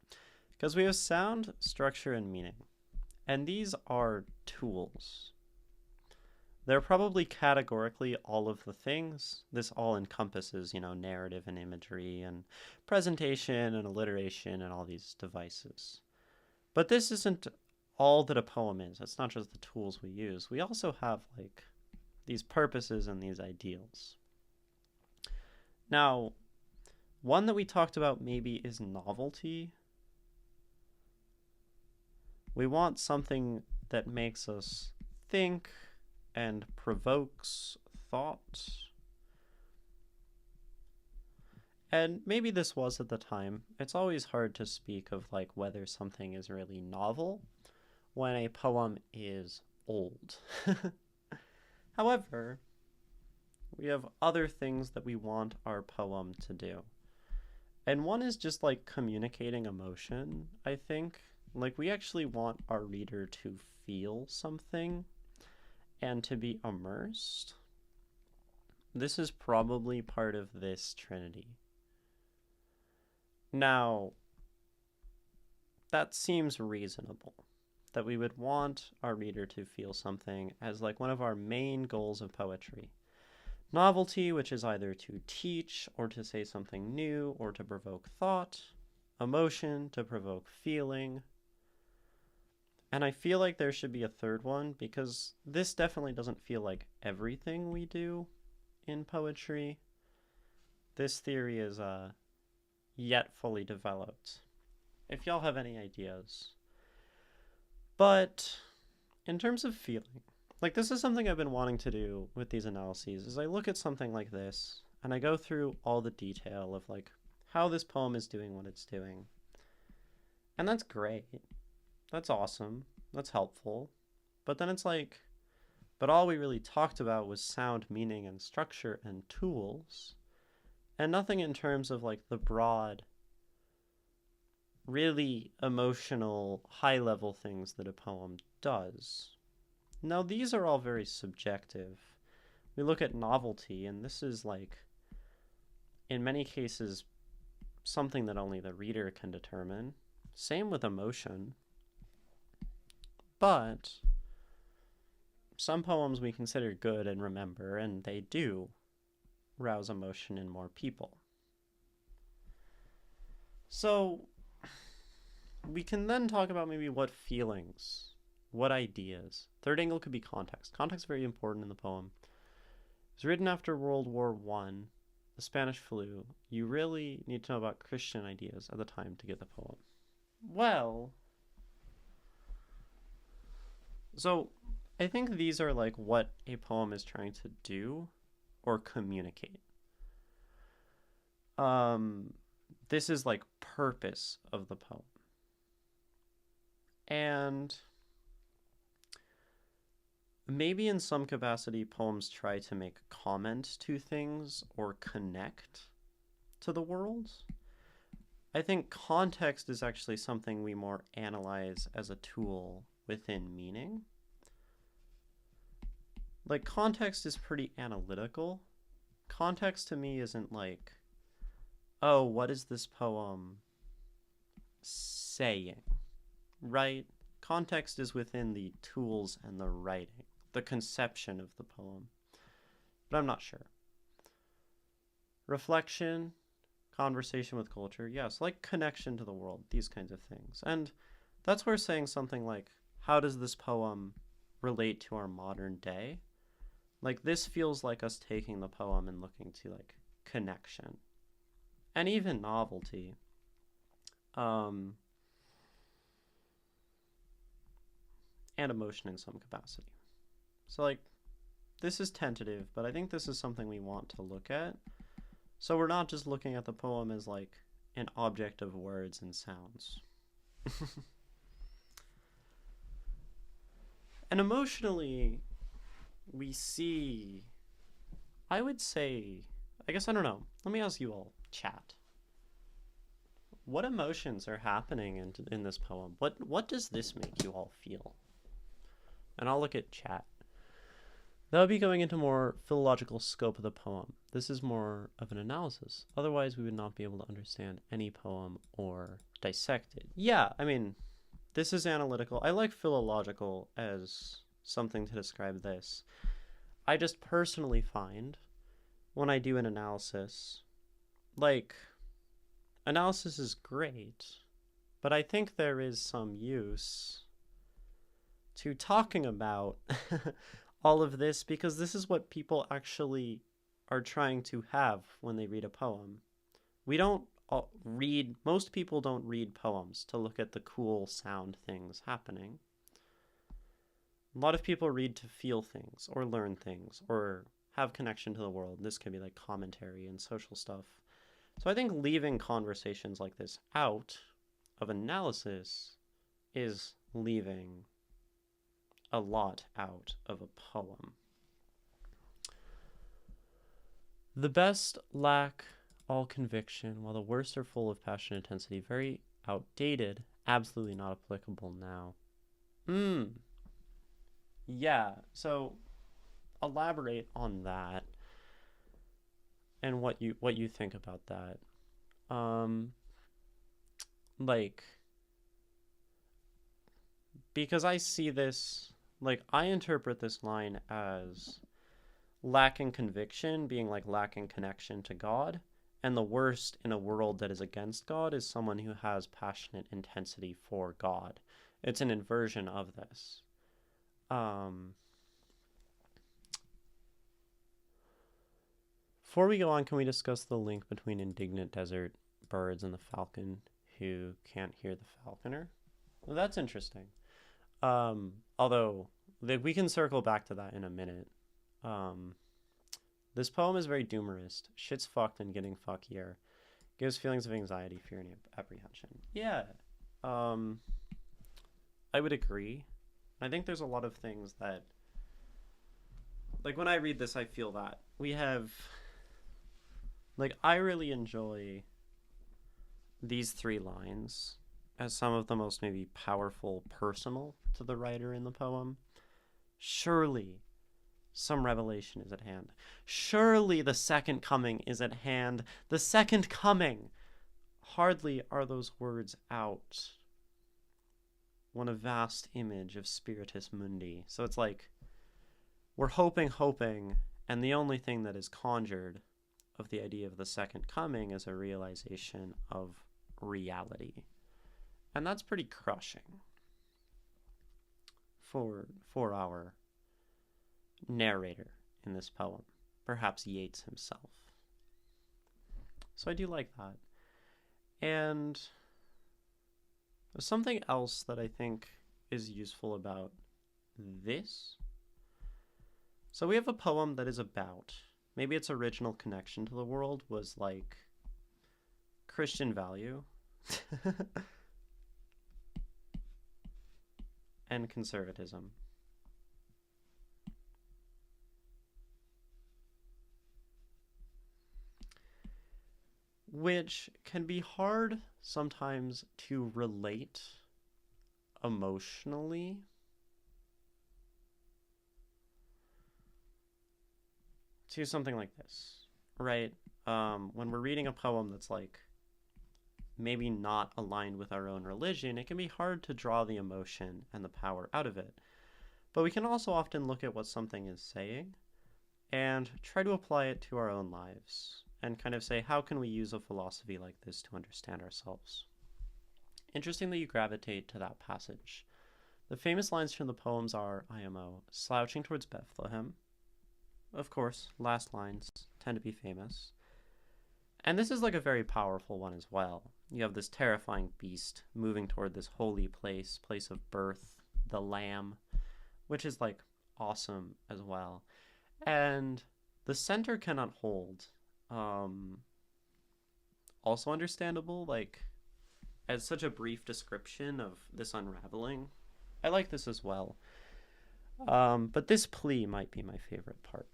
Speaker 2: Because we have sound, structure, and meaning. And these are tools. They're probably categorically all of the things. This all encompasses, narrative and imagery and presentation and alliteration and all these devices. But this isn't all that a poem is. It's not just the tools we use. We also have like these purposes and these ideals. Now, one that we talked about maybe is novelty. We want something that makes us think and provokes thought. And maybe this was at the time. It's always hard to speak of like whether something is really novel when a poem is old. However, we have other things that we want our poem to do. And one is just like communicating emotion, I think. Like we actually want our reader to feel something and to be immersed. This is probably part of this trinity. Now, that seems reasonable, that we would want our reader to feel something as like one of our main goals of poetry. Novelty, which is either to teach or to say something new or to provoke thought. Emotion, to provoke feeling. And I feel like there should be a third one, because this definitely doesn't feel like everything we do in poetry. This theory is yet fully developed, if y'all have any ideas. But in terms of feeling, like this is something I've been wanting to do with these analyses, is I look at something like this and I go through all the detail of like how this poem is doing what it's doing. And that's great. That's awesome. That's helpful. But then it's like, but all we really talked about was sound, meaning, and structure and tools, and nothing in terms of like the broad, really emotional, high-level things that a poem does. Now, these are all very subjective. We look at novelty, and this is like, in many cases, something that only the reader can determine. Same with emotion. But some poems we consider good and remember, and they do rouse emotion in more people. So we can then talk about maybe what feelings, what ideas. Third angle could be context. Context is very important in the poem. It was written after World War I, the Spanish flu. You really need to know about Christian ideas at the time to get the poem. Well, so I think these are like what a poem is trying to do or communicate. This is like purpose of the poem. And maybe in some capacity poems try to make comment to things or connect to the world. I think context is actually something we more analyze as a tool within meaning. Like, context is pretty analytical. Context to me isn't like, oh, what is this poem saying, right? Context is within the tools and the writing, the conception of the poem. But I'm not sure. Reflection, conversation with culture, yes, like connection to the world, these kinds of things. And that's where saying something like, how does this poem relate to our modern day? Like, this feels like us taking the poem and looking to, like, connection. And even novelty. And emotion in some capacity. So, like, this is tentative, but I think this is something we want to look at. So we're not just looking at the poem as, like, an object of words and sounds. And emotionally, we see, I would say, I guess I don't know. Let me ask you all, chat. What emotions are happening in this poem? What does this make you all feel? And I'll look at chat. That would be going into more philological scope of the poem. This is more of an analysis. Otherwise, we would not be able to understand any poem or dissect it. Yeah, I mean, this is analytical. I like philological as something to describe this. I just personally find when I do an analysis, like, analysis is great, but I think there is some use to talking about all of this, because this is what people actually are trying to have when they read a poem. We don't read, most people don't read poems to look at the cool sound things happening. A lot of people read to feel things or learn things or have connection to the world. This can be like commentary and social stuff. So I think leaving conversations like this out of analysis is leaving a lot out of a poem. The best lack all conviction, while the worst are full of passion and intensity. Very outdated, absolutely not applicable now. Yeah, so elaborate on that and what you think about that. Like, because I see this, like, I interpret this line as lacking conviction being like lacking connection to God, and the worst in a world that is against God is someone who has passionate intensity for God. It's an inversion of this. Before we go on, can we discuss the link between indignant desert birds and the falcon who can't hear the falconer? Well, that's interesting. Although we can circle back to that in a minute. This poem is very doomerist. Shit's fucked and getting fuckier. Gives feelings of anxiety, fear, and apprehension. Yeah. I would agree. I think there's a lot of things that, like, when I read this, I feel that. We have, like, I really enjoy these three lines as some of the most maybe powerful, personal to the writer in the poem. Surely some revelation is at hand. Surely the second coming is at hand. The second coming! Hardly are those words out when a vast image of Spiritus Mundi. So it's like, we're hoping, and the only thing that is conjured of the idea of the second coming is a realization of reality. And that's pretty crushing for our narrator in this poem, perhaps Yeats himself. So I do like that. And something else that I think is useful about this. So we have a poem that is about, maybe its original connection to the world was like Christian value and conservatism. Which can be hard sometimes to relate emotionally to something like this, right? When we're reading a poem that's like maybe not aligned with our own religion, it can be hard to draw the emotion and the power out of it. But we can also often look at what something is saying and try to apply it to our own lives and kind of say, how can we use a philosophy like this to understand ourselves? Interesting that you gravitate to that passage. The famous lines from the poems are IMO, slouching towards Bethlehem. Of course, last lines tend to be famous. And this is like a very powerful one as well. You have this terrifying beast moving toward this holy place of birth, the lamb, which is like awesome as well. And the center cannot hold. Also understandable, like, as such a brief description of this unraveling. I like this as well. But this plea might be my favorite part.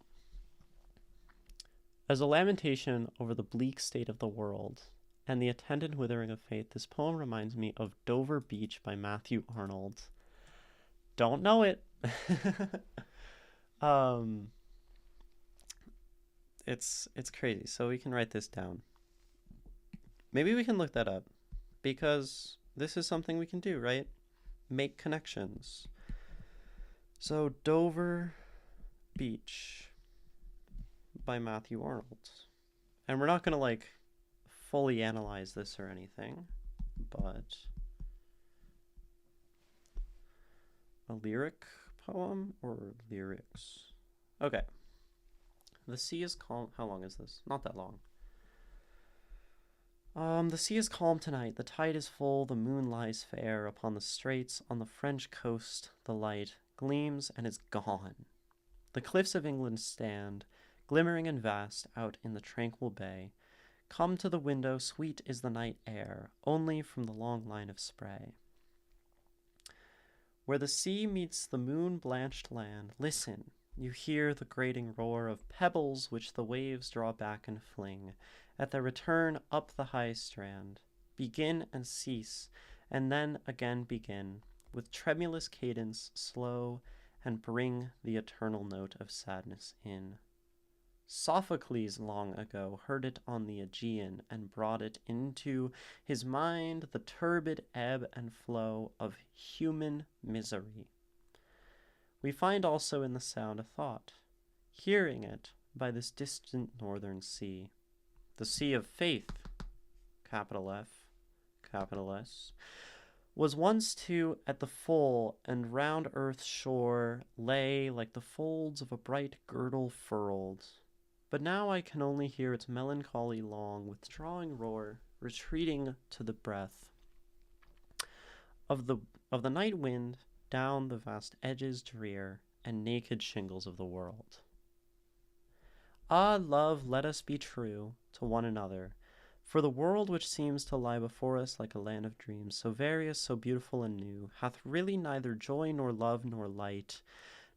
Speaker 2: As a lamentation over the bleak state of the world and the attendant withering of faith, this poem reminds me of Dover Beach by Matthew Arnold. Don't know it. It's crazy. So we can write this down. Maybe we can look that up, because this is something we can do, right? Make connections. So Dover Beach by Matthew Arnold. And we're not going to like fully analyze this or anything, but a lyric poem or lyrics? Okay. The sea is calm. How long is this? Not that long. The sea is calm tonight. The tide is full. The moon lies fair upon the straits. On the French coast, the light gleams and is gone. The cliffs of England stand, glimmering and vast, out in the tranquil bay. Come to the window, sweet is the night air, only from the long line of spray. Where the sea meets the moon-blanched land, listen, you hear the grating roar of pebbles which the waves draw back and fling, at their return up the high strand. Begin and cease, and then again begin, with tremulous cadence slow, and bring the eternal note of sadness in. Sophocles long ago heard it on the Aegean, and brought it into his mind, the turbid ebb and flow of human misery. We find also in the sound a thought, hearing it by this distant northern sea, the sea of faith, capital F, capital S, was once too at the full, and round earth's shore lay like the folds of a bright girdle furled. But now I can only hear its melancholy long withdrawing roar, retreating to the breath of the night wind down the vast edges drear and naked shingles of the world. Ah, love, let us be true to one another, for the world which seems to lie before us like a land of dreams, so various, so beautiful and new, hath really neither joy nor love nor light,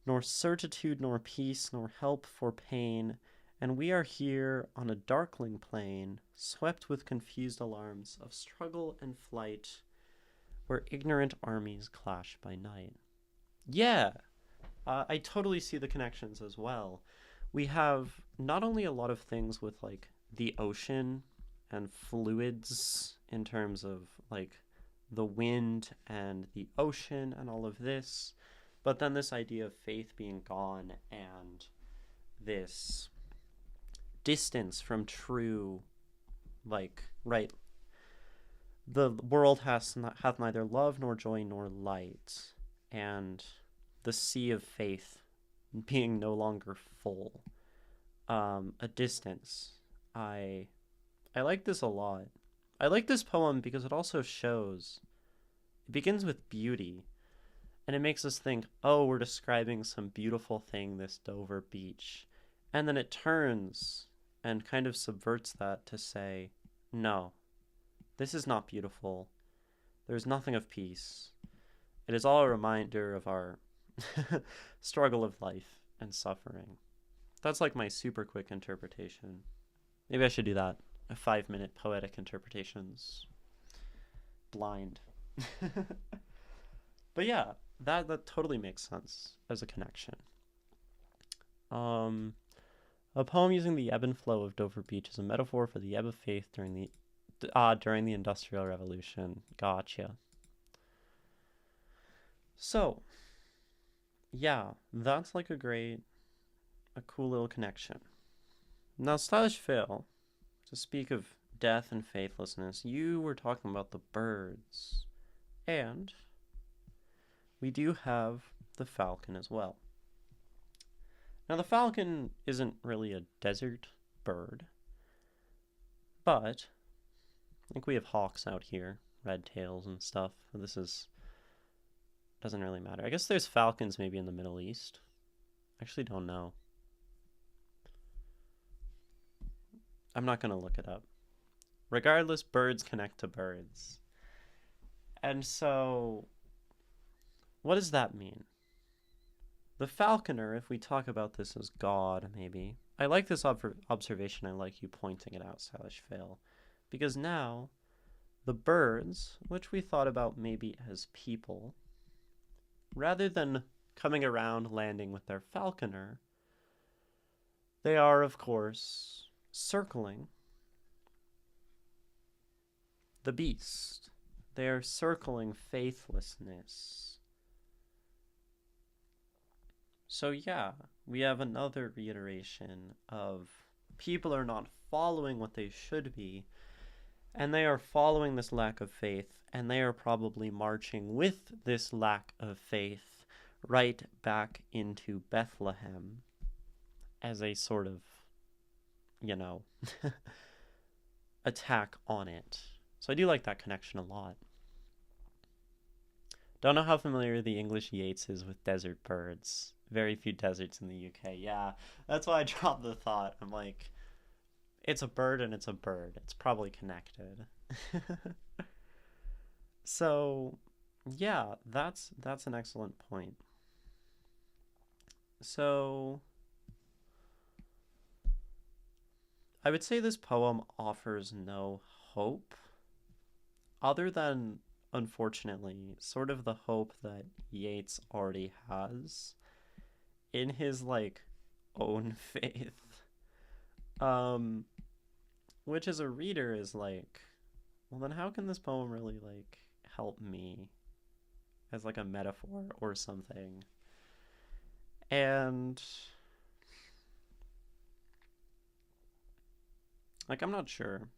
Speaker 2: nor certitude nor peace, nor help for pain, and we are here on a darkling plain, swept with confused alarms of struggle and flight, where ignorant armies clash by night. Yeah, I totally see the connections as well. We have not only a lot of things with like the ocean and fluids in terms of like the wind and the ocean and all of this, but then this idea of faith being gone and this distance from true, like, right, the world hath neither love nor joy nor light, and the sea of faith being no longer full, a distance. I like this a lot. I like this poem because it also shows, it begins with beauty, and it makes us think, oh, we're describing some beautiful thing, this Dover beach. And then it turns and kind of subverts that to say, no, this is not beautiful. There's nothing of peace. It is all a reminder of our struggle of life and suffering. That's like my super quick interpretation. Maybe I should do that. A 5-minute poetic interpretations. Blind. But yeah, that totally makes sense as a connection. A poem using the ebb and flow of Dover Beach is a metaphor for the ebb of faith during the Industrial Revolution. Gotcha. So, yeah, that's like a cool little connection. Now, Stylish Phil, to speak of death and faithlessness, you were talking about the birds. And we do have the falcon as well. Now, the falcon isn't really a desert bird, but I think we have hawks out here, red tails and stuff. Doesn't really matter. I guess there's falcons maybe in the Middle East. I actually don't know. I'm not going to look it up. Regardless, birds connect to birds. And so, what does that mean? The falconer, if we talk about this as God, maybe. I like this observation. I like you pointing it out, Stylish Fail. Because now, the birds, which we thought about maybe as people, rather than coming around landing with their falconer, they are, of course, circling the beast. They are circling faithlessness. So yeah, we have another reiteration of people are not following what they should be, and they are following this lack of faith, and they are probably marching with this lack of faith right back into Bethlehem as a sort of, attack on it. So I do like that connection a lot. Don't know how familiar the English Yeats is with desert birds. Very few deserts in the UK. Yeah, that's why I dropped the thought. I'm like, it's a bird and it's a bird. It's probably connected. So, yeah, that's an excellent point. So, I would say this poem offers no hope other than, unfortunately, sort of the hope that Yeats already has in his own faith, which as a reader is like, well, then how can this poem really help me as a metaphor or something? And I'm not sure.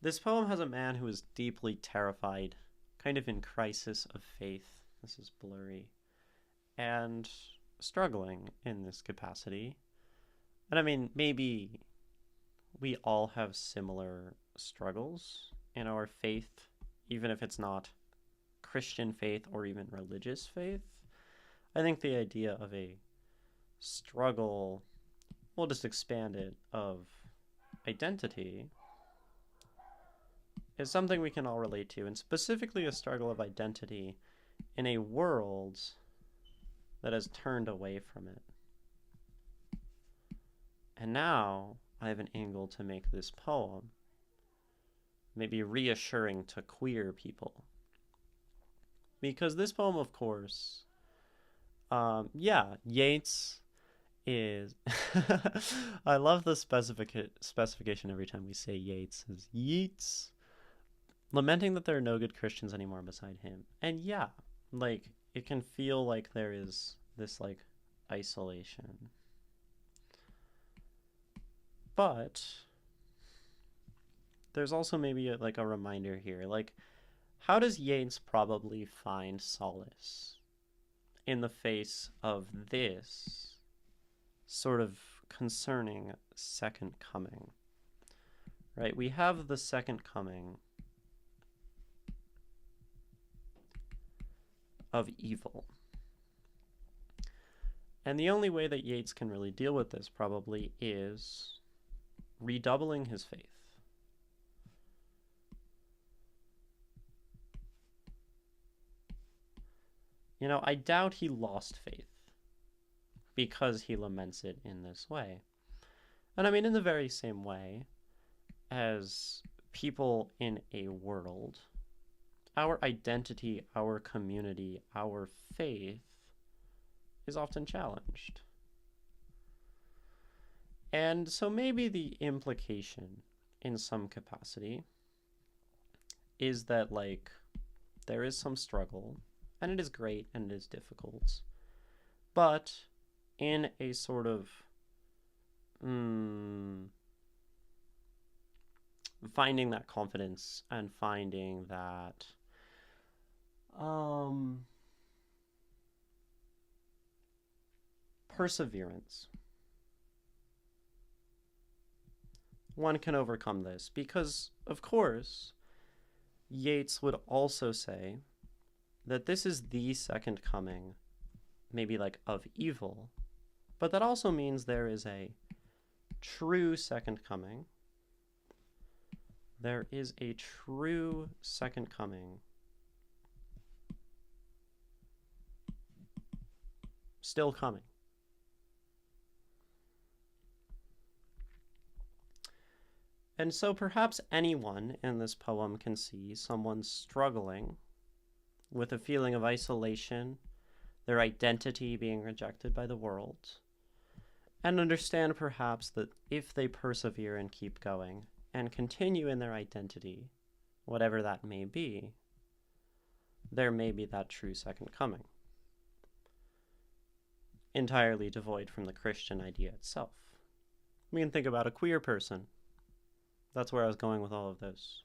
Speaker 2: This poem has a man who is deeply terrified, kind of in crisis of faith. This is blurry. And struggling in this capacity. And I mean, maybe we all have similar struggles in our faith, even if it's not Christian faith or even religious faith. I think the idea of a struggle, we'll just expand it, of identity is something we can all relate to, and specifically a struggle of identity in a world that has turned away from it. And now I have an angle to make this poem maybe reassuring to queer people. Because this poem, of course, Yeah, Yeats is. I love the specification every time we say Yeats is Yeats, lamenting that there are no good Christians anymore beside him. And yeah, like it can feel like there is this like isolation. But there's also maybe like a reminder here. Like, how does Yeats probably find solace in the face of this sort of concerning second coming? Right? We have the second coming of evil. And the only way that Yeats can really deal with this probably is redoubling his faith. You know, I doubt he lost faith because he laments it in this way. And I mean, in the very same way as people in a world, our identity, our community, our faith is often challenged. And so maybe the implication in some capacity is that, like, there is some struggle, and it is great and it is difficult, but in a sort of finding that confidence and finding that perseverance, one can overcome this, because of course Yeats would also say that this is the second coming, maybe like of evil, but that also means there is a true second coming. There is a true second coming still coming. And so perhaps anyone in this poem can see someone struggling with a feeling of isolation, their identity being rejected by the world, and understand perhaps that if they persevere and keep going and continue in their identity, whatever that may be, there may be that true second coming, entirely devoid from the Christian idea itself. We can think about a queer person. That's where I was going with all of this.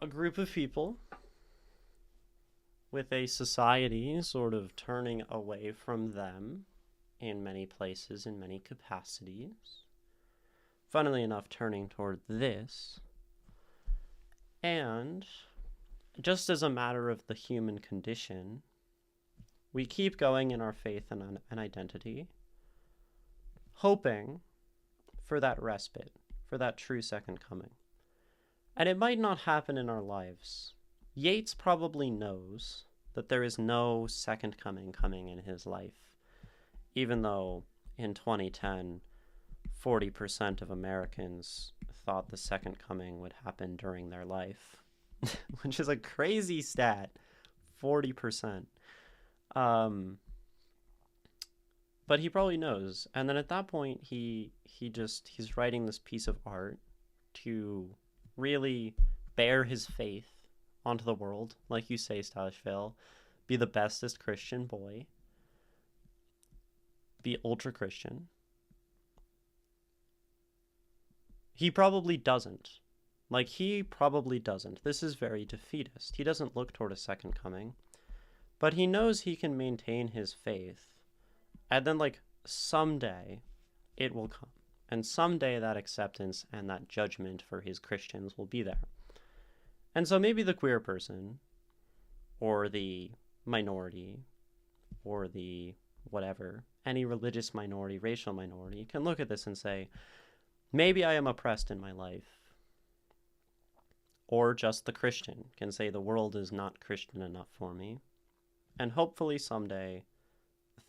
Speaker 2: A group of people with a society sort of turning away from them in many places, in many capacities. Funnily enough, turning toward this. And just as a matter of the human condition, we keep going in our faith and identity, hoping for that respite, for that true second coming. And it might not happen in our lives. Yeats probably knows that there is no second coming in his life, even though in 2010, 40% of Americans thought the second coming would happen during their life, which is a crazy stat, 40%. But he probably knows. And then at that point, he's writing this piece of art to really bear his faith onto the world. Like you say, Stylish Veil, be the bestest Christian boy. Be ultra Christian. He probably doesn't. He probably doesn't. This is very defeatist. He doesn't look toward a second coming. But he knows he can maintain his faith. And then, someday it will come. And someday that acceptance and that judgment for his Christians will be there. And so maybe the queer person, or the minority, or the whatever, any religious minority, racial minority, can look at this and say, maybe I am oppressed in my life. Or just the Christian can say the world is not Christian enough for me. And hopefully someday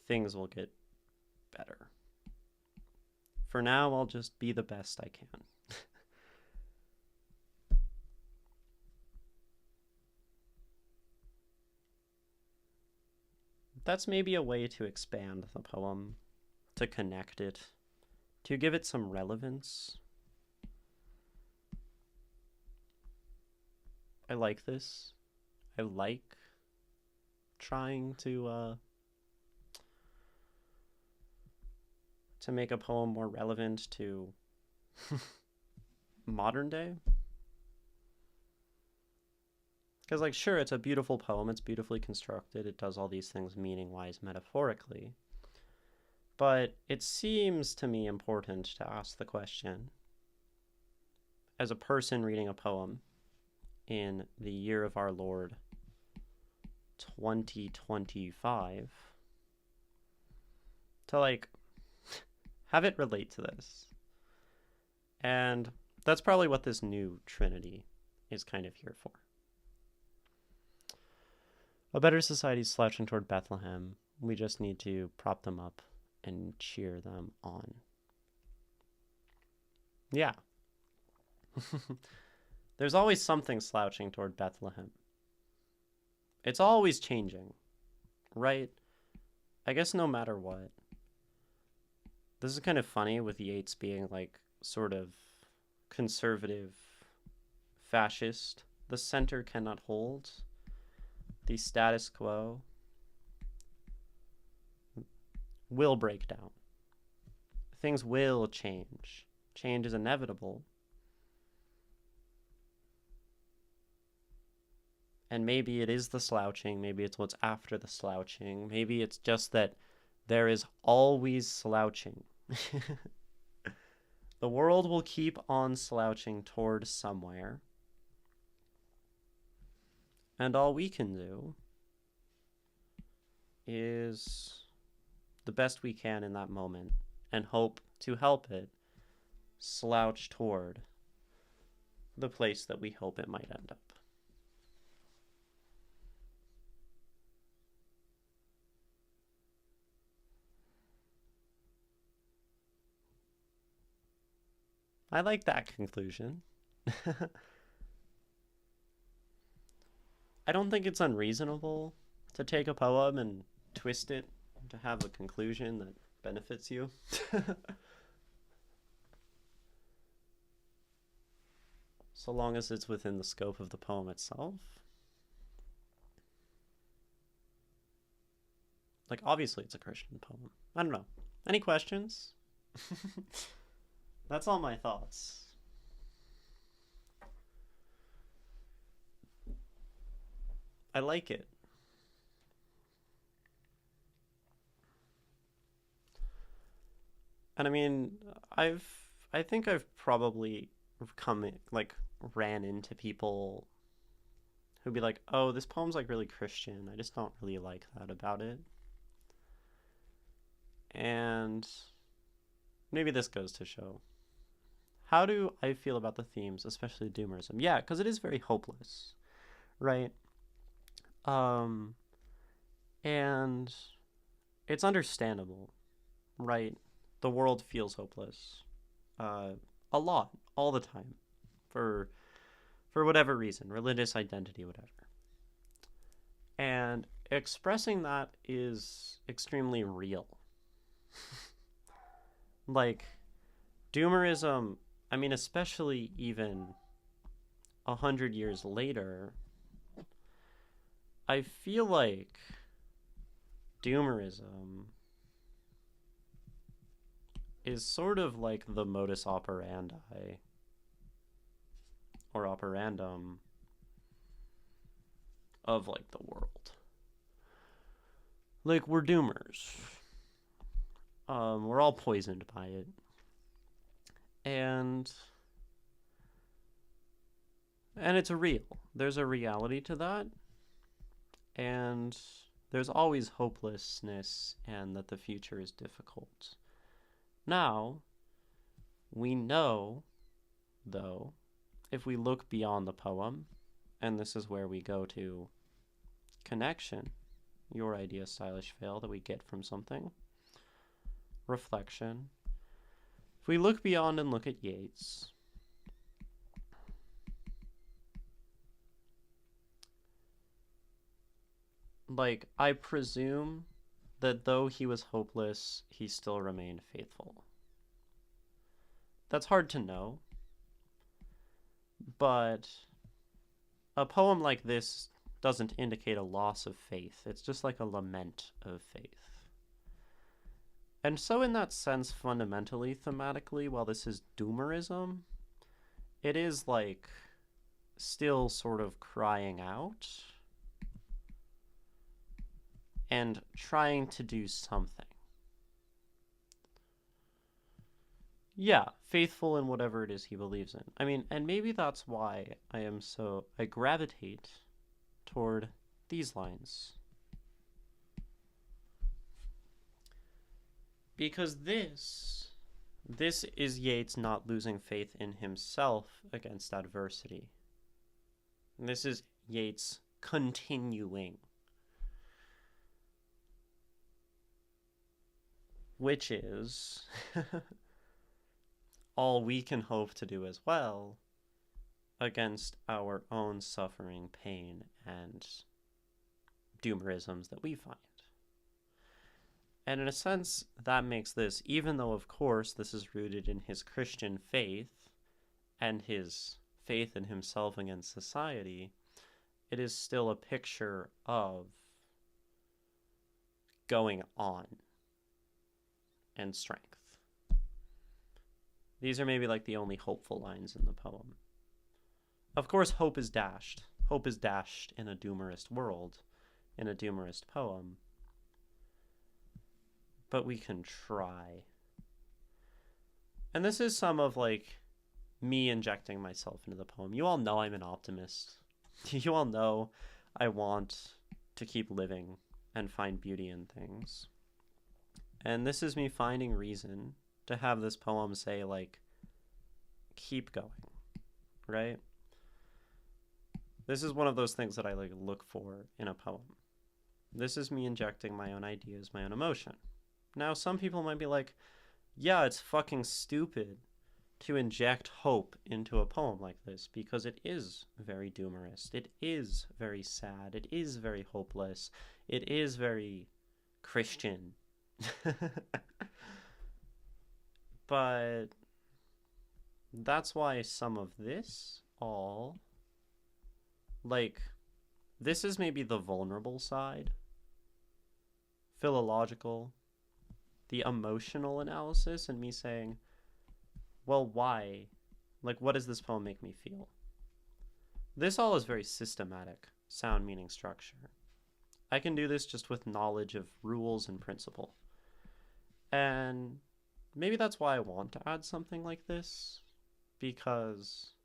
Speaker 2: things will get better. For now, I'll just be the best I can. that's maybe a way to expand the poem, to connect it, to give it some relevance. I like this. I like trying to make a poem more relevant to modern day. Because, like, sure, it's a beautiful poem, it's beautifully constructed, it does all these things meaning-wise, metaphorically. But it seems to me important to ask the question, as a person reading a poem in the year of our Lord 2025, to, like, have it relate to this. And that's probably what this new Trinity is kind of here for. A better society is slouching toward Bethlehem. We just need to prop them up and cheer them on. Yeah. There's always something slouching toward Bethlehem. It's always changing, right? I guess no matter what. This is kind of funny with Yeats being like sort of conservative, fascist. The center cannot hold. The status quo will break down. Things will change. Change is inevitable. And maybe it is the slouching, maybe it's what's after the slouching, maybe it's just that there is always slouching. The world will keep on slouching toward somewhere. And all we can do is the best we can in that moment and hope to help it slouch toward the place that we hope it might end up. I like that conclusion. I don't think it's unreasonable to take a poem and twist it to have a conclusion that benefits you. So long as it's within the scope of the poem itself. Like, obviously it's a Christian poem. I don't know. Any questions? That's all my thoughts. I like it. And I mean, I think I've probably ran into people who'd be like, oh, this poem's like really Christian. I just don't really like that about it. And maybe this goes to show. How do I feel about the themes, especially doomerism? Yeah, because it is very hopeless, right? And it's understandable, right? The world feels hopeless, a lot, all the time, for whatever reason, religious identity, whatever. And expressing that is extremely real. Like, doomerism, I mean, especially even 100 years later, I feel like doomerism is sort of like the modus operandi or operandum of like the world. Like, we're doomers. We're all poisoned by it. And it's real. There's a reality to that. And there's always hopelessness and that the future is difficult. Now, we know, though, if we look beyond the poem, and this is where we go to connection, your idea, stylish fail, that we get from something, reflection. If we look beyond and look at Yeats, like, I presume that though he was hopeless, he still remained faithful. That's hard to know, but a poem like this doesn't indicate a loss of faith. It's just like a lament of faith. And so in that sense, fundamentally, thematically, while this is doomerism, it is like still sort of crying out and trying to do something. Yeah, faithful in whatever it is he believes in. I mean, and maybe that's why I gravitate toward these lines. Because this is Yeats not losing faith in himself against adversity. And this is Yeats continuing. Which is all we can hope to do as well against our own suffering, pain, and doomerisms that we find. And in a sense, that makes this, even though, of course, this is rooted in his Christian faith and his faith in himself against society, it is still a picture of going on and strength. These are maybe like the only hopeful lines in the poem. Of course, hope is dashed. Hope is dashed in a doomerist world, in a doomerist poem. But we can try. And this is some of like me injecting myself into the poem. You all know I'm an optimist. You all know I want to keep living and find beauty in things. And this is me finding reason to have this poem say, like, keep going, right? This is one of those things that I like look for in a poem. This is me injecting my own ideas, my own emotion. Now, some people might be like, yeah, it's fucking stupid to inject hope into a poem like this because it is very doomerist. It is very sad. It is very hopeless. It is very Christian. But that's why some of this all, like, this is maybe the vulnerable side, philological, the emotional analysis, and me saying, well, why? Like, what does this poem make me feel? This all is very systematic, sound, meaning, structure. I can do this just with knowledge of rules and principle. And maybe that's why I want to add something like this, because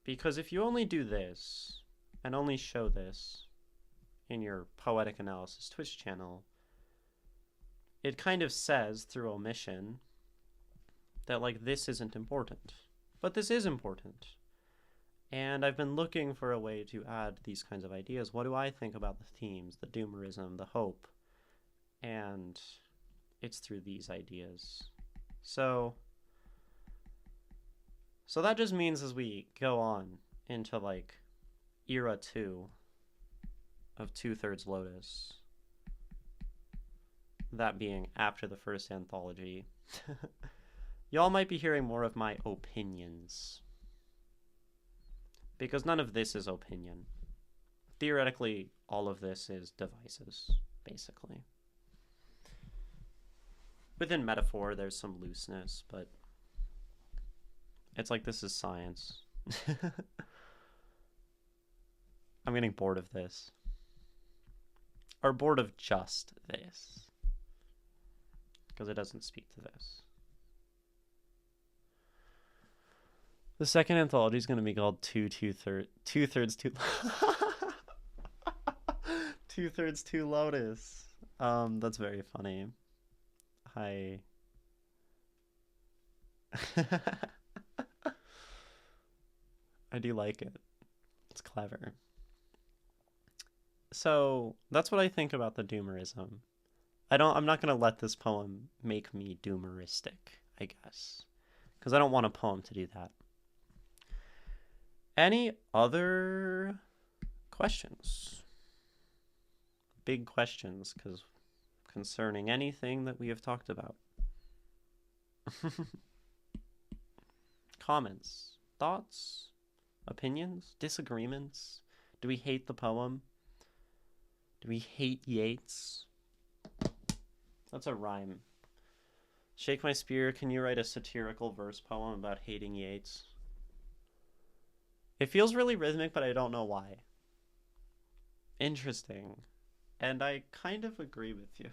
Speaker 2: if you only do this and only show this in your poetic analysis Twitch channel, it kind of says through omission that, like, this isn't important. But this is important. And I've been looking for a way to add these kinds of ideas. What do I think about the themes, the doomerism, the hope? And it's through these ideas. So that just means as we go on into, like, era 2 of 2/3 Lotus, that being after the first anthology, y'all might be hearing more of my opinions. Because none of this is opinion. Theoretically, all of this is devices, basically. Within metaphor, there's some looseness, but it's like this is science. I'm getting bored of this. Or bored of just this. Because it doesn't speak to this. The second anthology is going to be called 2/3 Lotus. That's very funny. I do like it. It's clever. So that's what I think about the doomerism. I'm not going to let this poem make me doomeristic, I guess. Because I don't want a poem to do that. Any other questions? big questions because concerning anything that we have talked about. Comments, thoughts, opinions, disagreements? Do we hate the poem? Do we hate Yeats? That's a rhyme. Shake my spear, can you write a satirical verse poem about hating Yeats? It feels really rhythmic, but I don't know why. Interesting. And I kind of agree with you.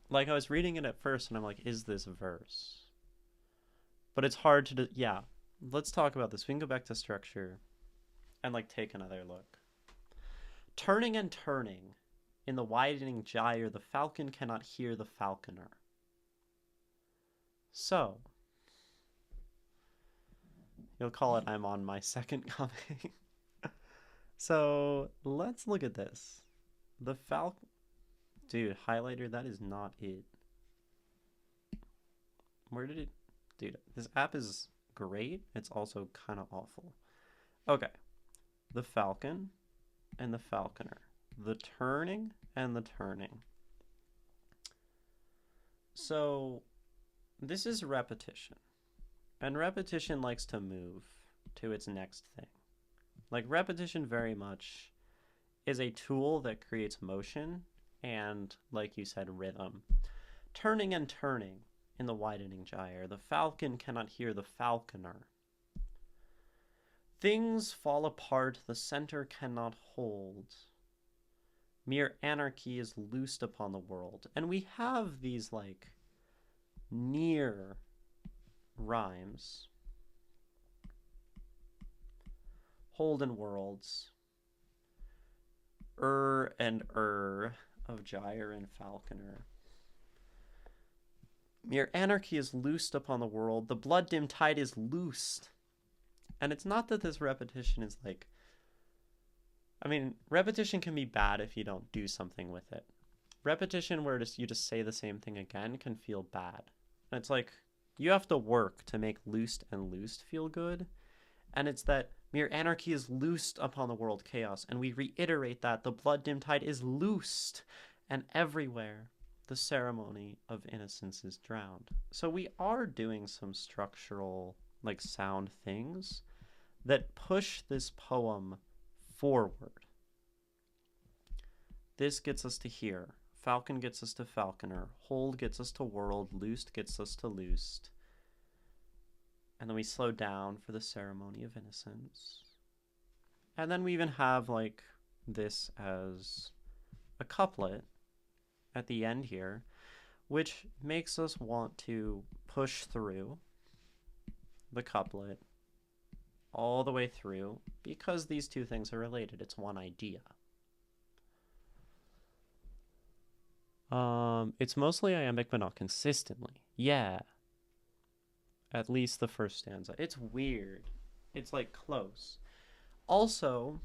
Speaker 2: Like, I was reading it at first, and I'm like, is this verse? But it's hard to... yeah, let's talk about this. We can go back to structure and, like, take another look. Turning and turning, in the widening gyre, the falcon cannot hear the falconer. So, you'll call it I'm on my second coming. So, let's look at this. The falcon... Dude, highlighter, that is not it. Where did it... Dude, this app is great. It's also kind of awful. Okay. The falcon and the falconer. The turning and the turning. So, this is repetition. And repetition likes to move to its next thing. Like, repetition very much is a tool that creates motion and, like you said, rhythm. Turning and turning in the widening gyre, the falcon cannot hear the falconer. Things fall apart, the center cannot hold. Mere anarchy is loosed upon the world. And we have these, like, near rhymes. Hold and worlds. And of gyre and falconer. Mere anarchy is loosed upon the world. The blood-dim tide is loosed. And it's not that this repetition is like... I mean, repetition can be bad if you don't do something with it. Repetition where you just say the same thing again can feel bad. And it's like, you have to work to make loosed and loosed feel good. And it's that mere anarchy is loosed upon the world chaos. And we reiterate that the blood-dim tide is loosed. And everywhere the ceremony of innocence is drowned. So we are doing some structural, like, sound things that push this poem forward. This gets us to here. Falcon gets us to falconer. Hold gets us to world. Loosed gets us to loosed. And then we slow down for the ceremony of innocence. And then we even have, like, this as a couplet at the end here, which makes us want to push through the couplet all the way through, because these two things are related. It's one idea. It's mostly iambic, but not consistently. Yeah. At least the first stanza. It's weird. It's, like, close. Also,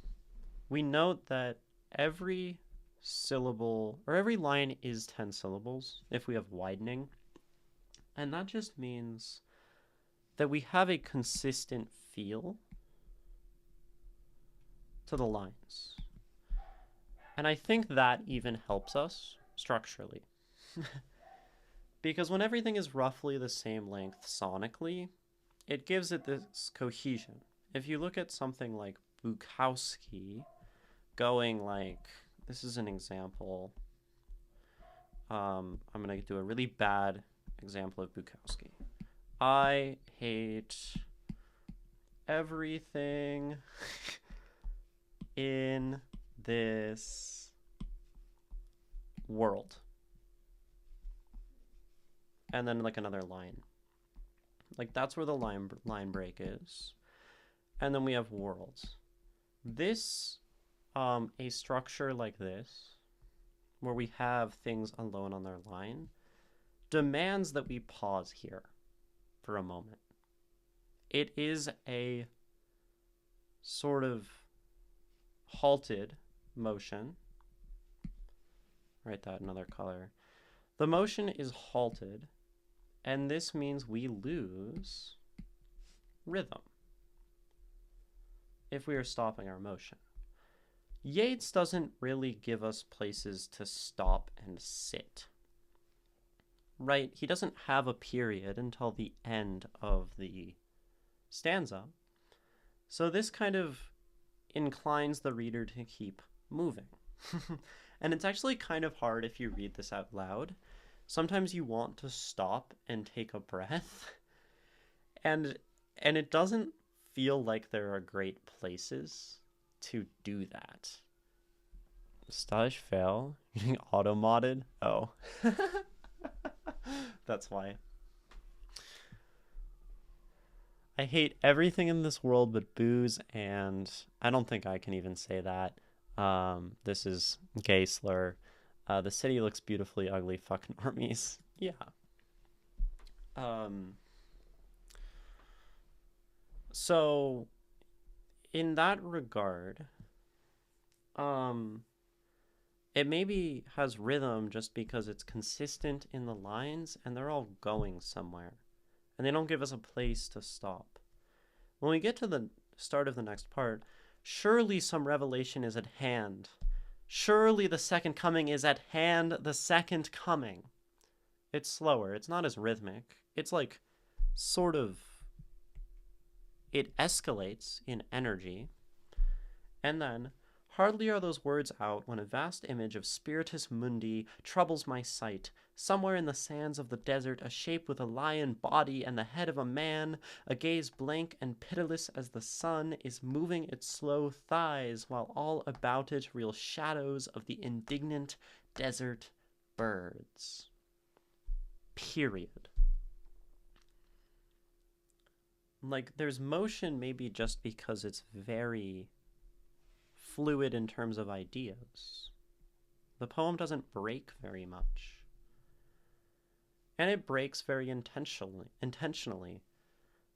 Speaker 2: we note that every syllable, or every line is 10 syllables if we have widening. And that just means that we have a consistent feel to the lines. And I think that even helps us structurally. Because when everything is roughly the same length sonically, it gives it this cohesion. If you look at something like Bukowski going like, this is an example. I'm going to do a really bad example of Bukowski. I hate everything in this world. And then, like, another line. Like, that's where the line break is. And then we have worlds. This, a structure like this, where we have things alone on their line, demands that we pause here for a moment. It is a sort of halted motion. Write that another color. The motion is halted, and this means we lose rhythm if we are stopping our motion. Yeats doesn't really give us places to stop and sit. Right? He doesn't have a period until the end of the stanza. So this kind of inclines the reader to keep moving. And it's actually kind of hard if you read this out loud. Sometimes you want to stop and take a breath. And it doesn't feel like there are great places to do that. Stage fail? Getting auto-modded? Oh. That's why. I hate everything in this world but booze, and I don't think I can even say that. This is gay slur. The city looks beautifully ugly, fucking normies. Yeah. So, in that regard, it maybe has rhythm just because it's consistent in the lines and they're all going somewhere. And they don't give us a place to stop. When we get to the start of the next part, surely some revelation is at hand. Surely the second coming is at hand, the second coming. It's slower. It's not as rhythmic. It's like sort of... It escalates in energy. And then, hardly are those words out when a vast image of spiritus mundi troubles my sight. Somewhere in the sands of the desert, a shape with a lion body and the head of a man, a gaze blank and pitiless as the sun, is moving its slow thighs, while all about it reel shadows of the indignant desert birds. Period. Like, there's motion maybe just because it's very fluid in terms of ideas. The poem doesn't break very much. And it breaks very intentionally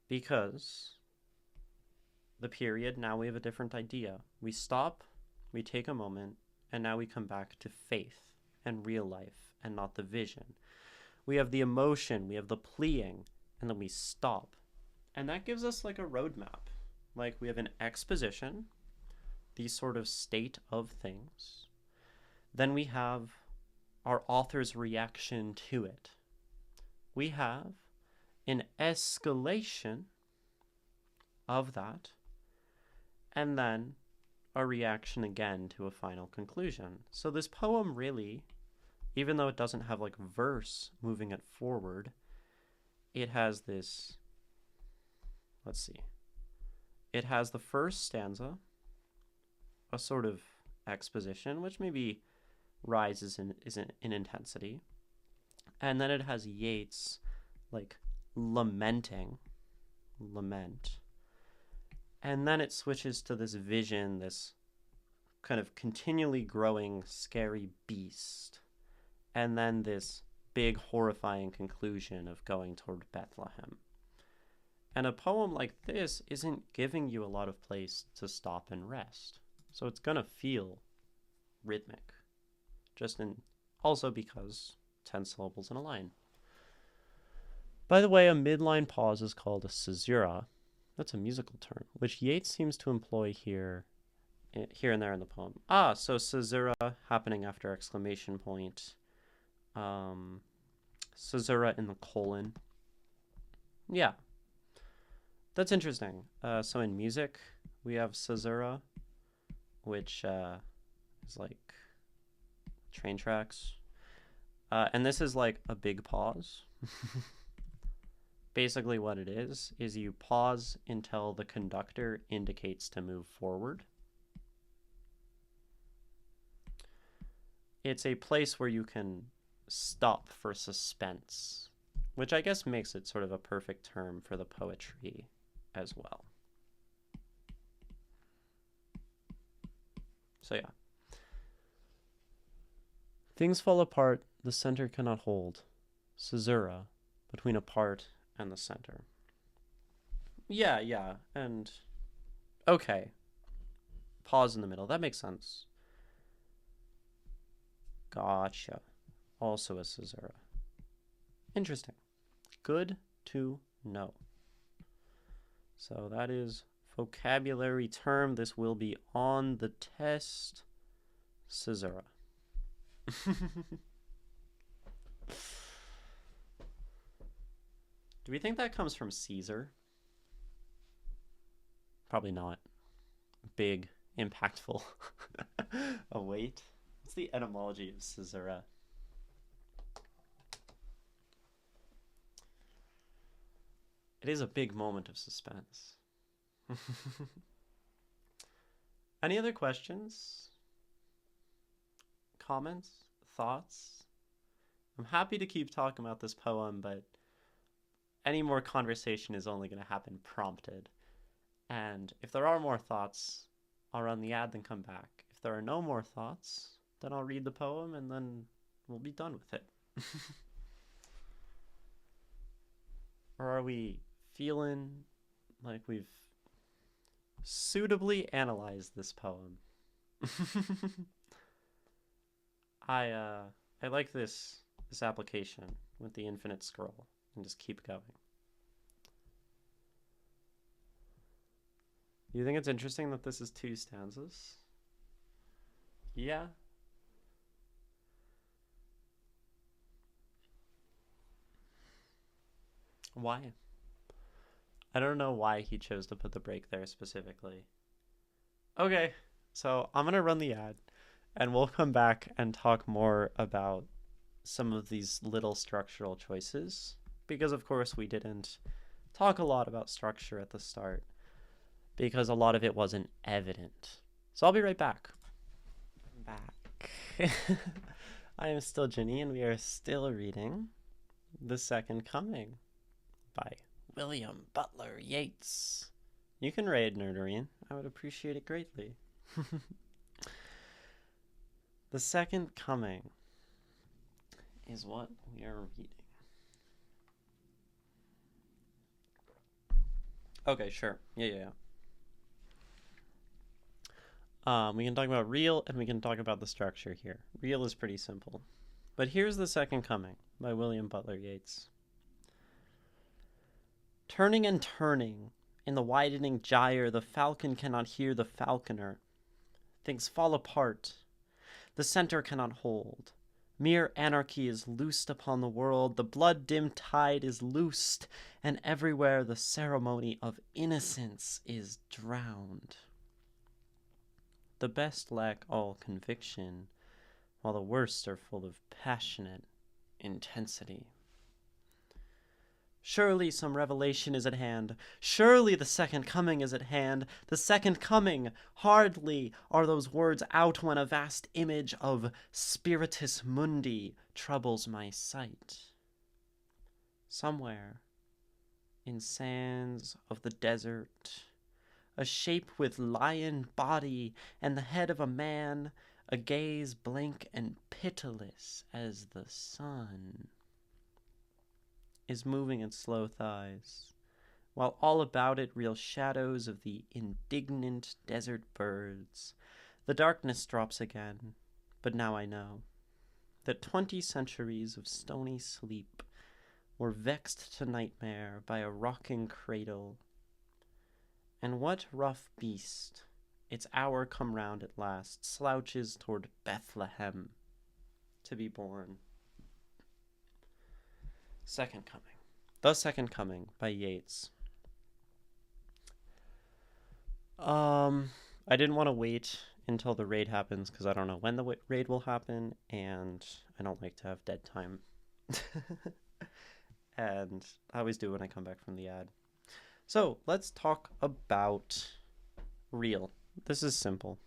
Speaker 2: because the period, now we have a different idea. We stop, we take a moment, and now we come back to faith and real life and not the vision. We have the emotion, we have the pleading, and then we stop. And that gives us like a roadmap. Like we have an exposition, the sort of state of things. Then we have our author's reaction to it. We have an escalation of that, and then a reaction again to a final conclusion. So this poem really, even though it doesn't have like verse moving it forward, it has this, let's see, it has the first stanza, a sort of exposition, which maybe rises in intensity. And then it has Yeats, like, lament. And then it switches to this vision, this kind of continually growing, scary beast. And then this big, horrifying conclusion of going toward Bethlehem. And a poem like this isn't giving you a lot of place to stop and rest. So it's going to feel rhythmic. Also because 10 syllables in a line. By the way, a midline pause is called a caesura. That's a musical term, which Yeats seems to employ here and there in the poem. So caesura happening after exclamation point. Caesura in the colon. Yeah. That's interesting. So in music, we have caesura, which is like train tracks. And this is like a big pause. Basically what it is you pause until the conductor indicates to move forward. It's a place where you can stop for suspense, which I guess makes it sort of a perfect term for the poetry as well. So yeah. Things fall apart, the center cannot hold. Caesura, between a part and the center. Yeah, and okay. Pause in the middle, that makes sense. Gotcha. Also a caesura. Interesting. Good to know. So that is vocabulary term. This will be on the test. Caesura. Do we think that comes from Caesar? Probably not. Big, impactful. Oh, wait. What's the etymology of Caesura? It is a big moment of suspense. Any other questions? Comments? Thoughts? I'm happy to keep talking about this poem, but any more conversation is only going to happen prompted. And if there are more thoughts, I'll run the ad, then come back. If there are no more thoughts, then I'll read the poem, and then we'll be done with it. Or are we feeling like we've suitably analyzed this poem? I like this application with the infinite scroll and just keep going. You think it's interesting that this is 2 stanzas? Yeah. Why? I don't know why he chose to put the break there specifically. Okay, so I'm going to run the ad, and we'll come back and talk more about some of these little structural choices, because of course we didn't talk a lot about structure at the start, because a lot of it wasn't evident. So I'll be right back. I'm back. I am still Ginny, and we are still reading The Second Coming by William Butler Yeats. You can raid Nerdarian. I would appreciate it greatly. The Second Coming is what we are reading. Okay, sure. Yeah. We can talk about real, and we can talk about the structure here. Real is pretty simple. But here's The Second Coming by William Butler Yeats. Turning and turning, in the widening gyre, the falcon cannot hear the falconer. Things fall apart. The center cannot hold. Mere anarchy is loosed upon the world. The blood-dimmed tide is loosed, and everywhere the ceremony of innocence is drowned. The best lack all conviction, while the worst are full of passionate intensity. Surely some revelation is at hand. Surely the second coming is at hand. The second coming. Hardly are those words out when a vast image of spiritus mundi troubles my sight. Somewhere, in sands of the desert, a shape with lion body and the head of a man, a gaze blank and pitiless as the sun, is moving in slow thighs, while all about it reel shadows of the indignant desert birds. The darkness drops again, but now I know that 20 centuries of stony sleep were vexed to nightmare by a rocking cradle. And what rough beast, its hour come round at last, slouches toward Bethlehem to be born? Second Coming. The Second Coming by Yeats. I didn't want to wait until the raid happens because I don't know when the raid will happen, and I don't like to have dead time. And I always do when I come back from the ad. So let's talk about real. This is simple.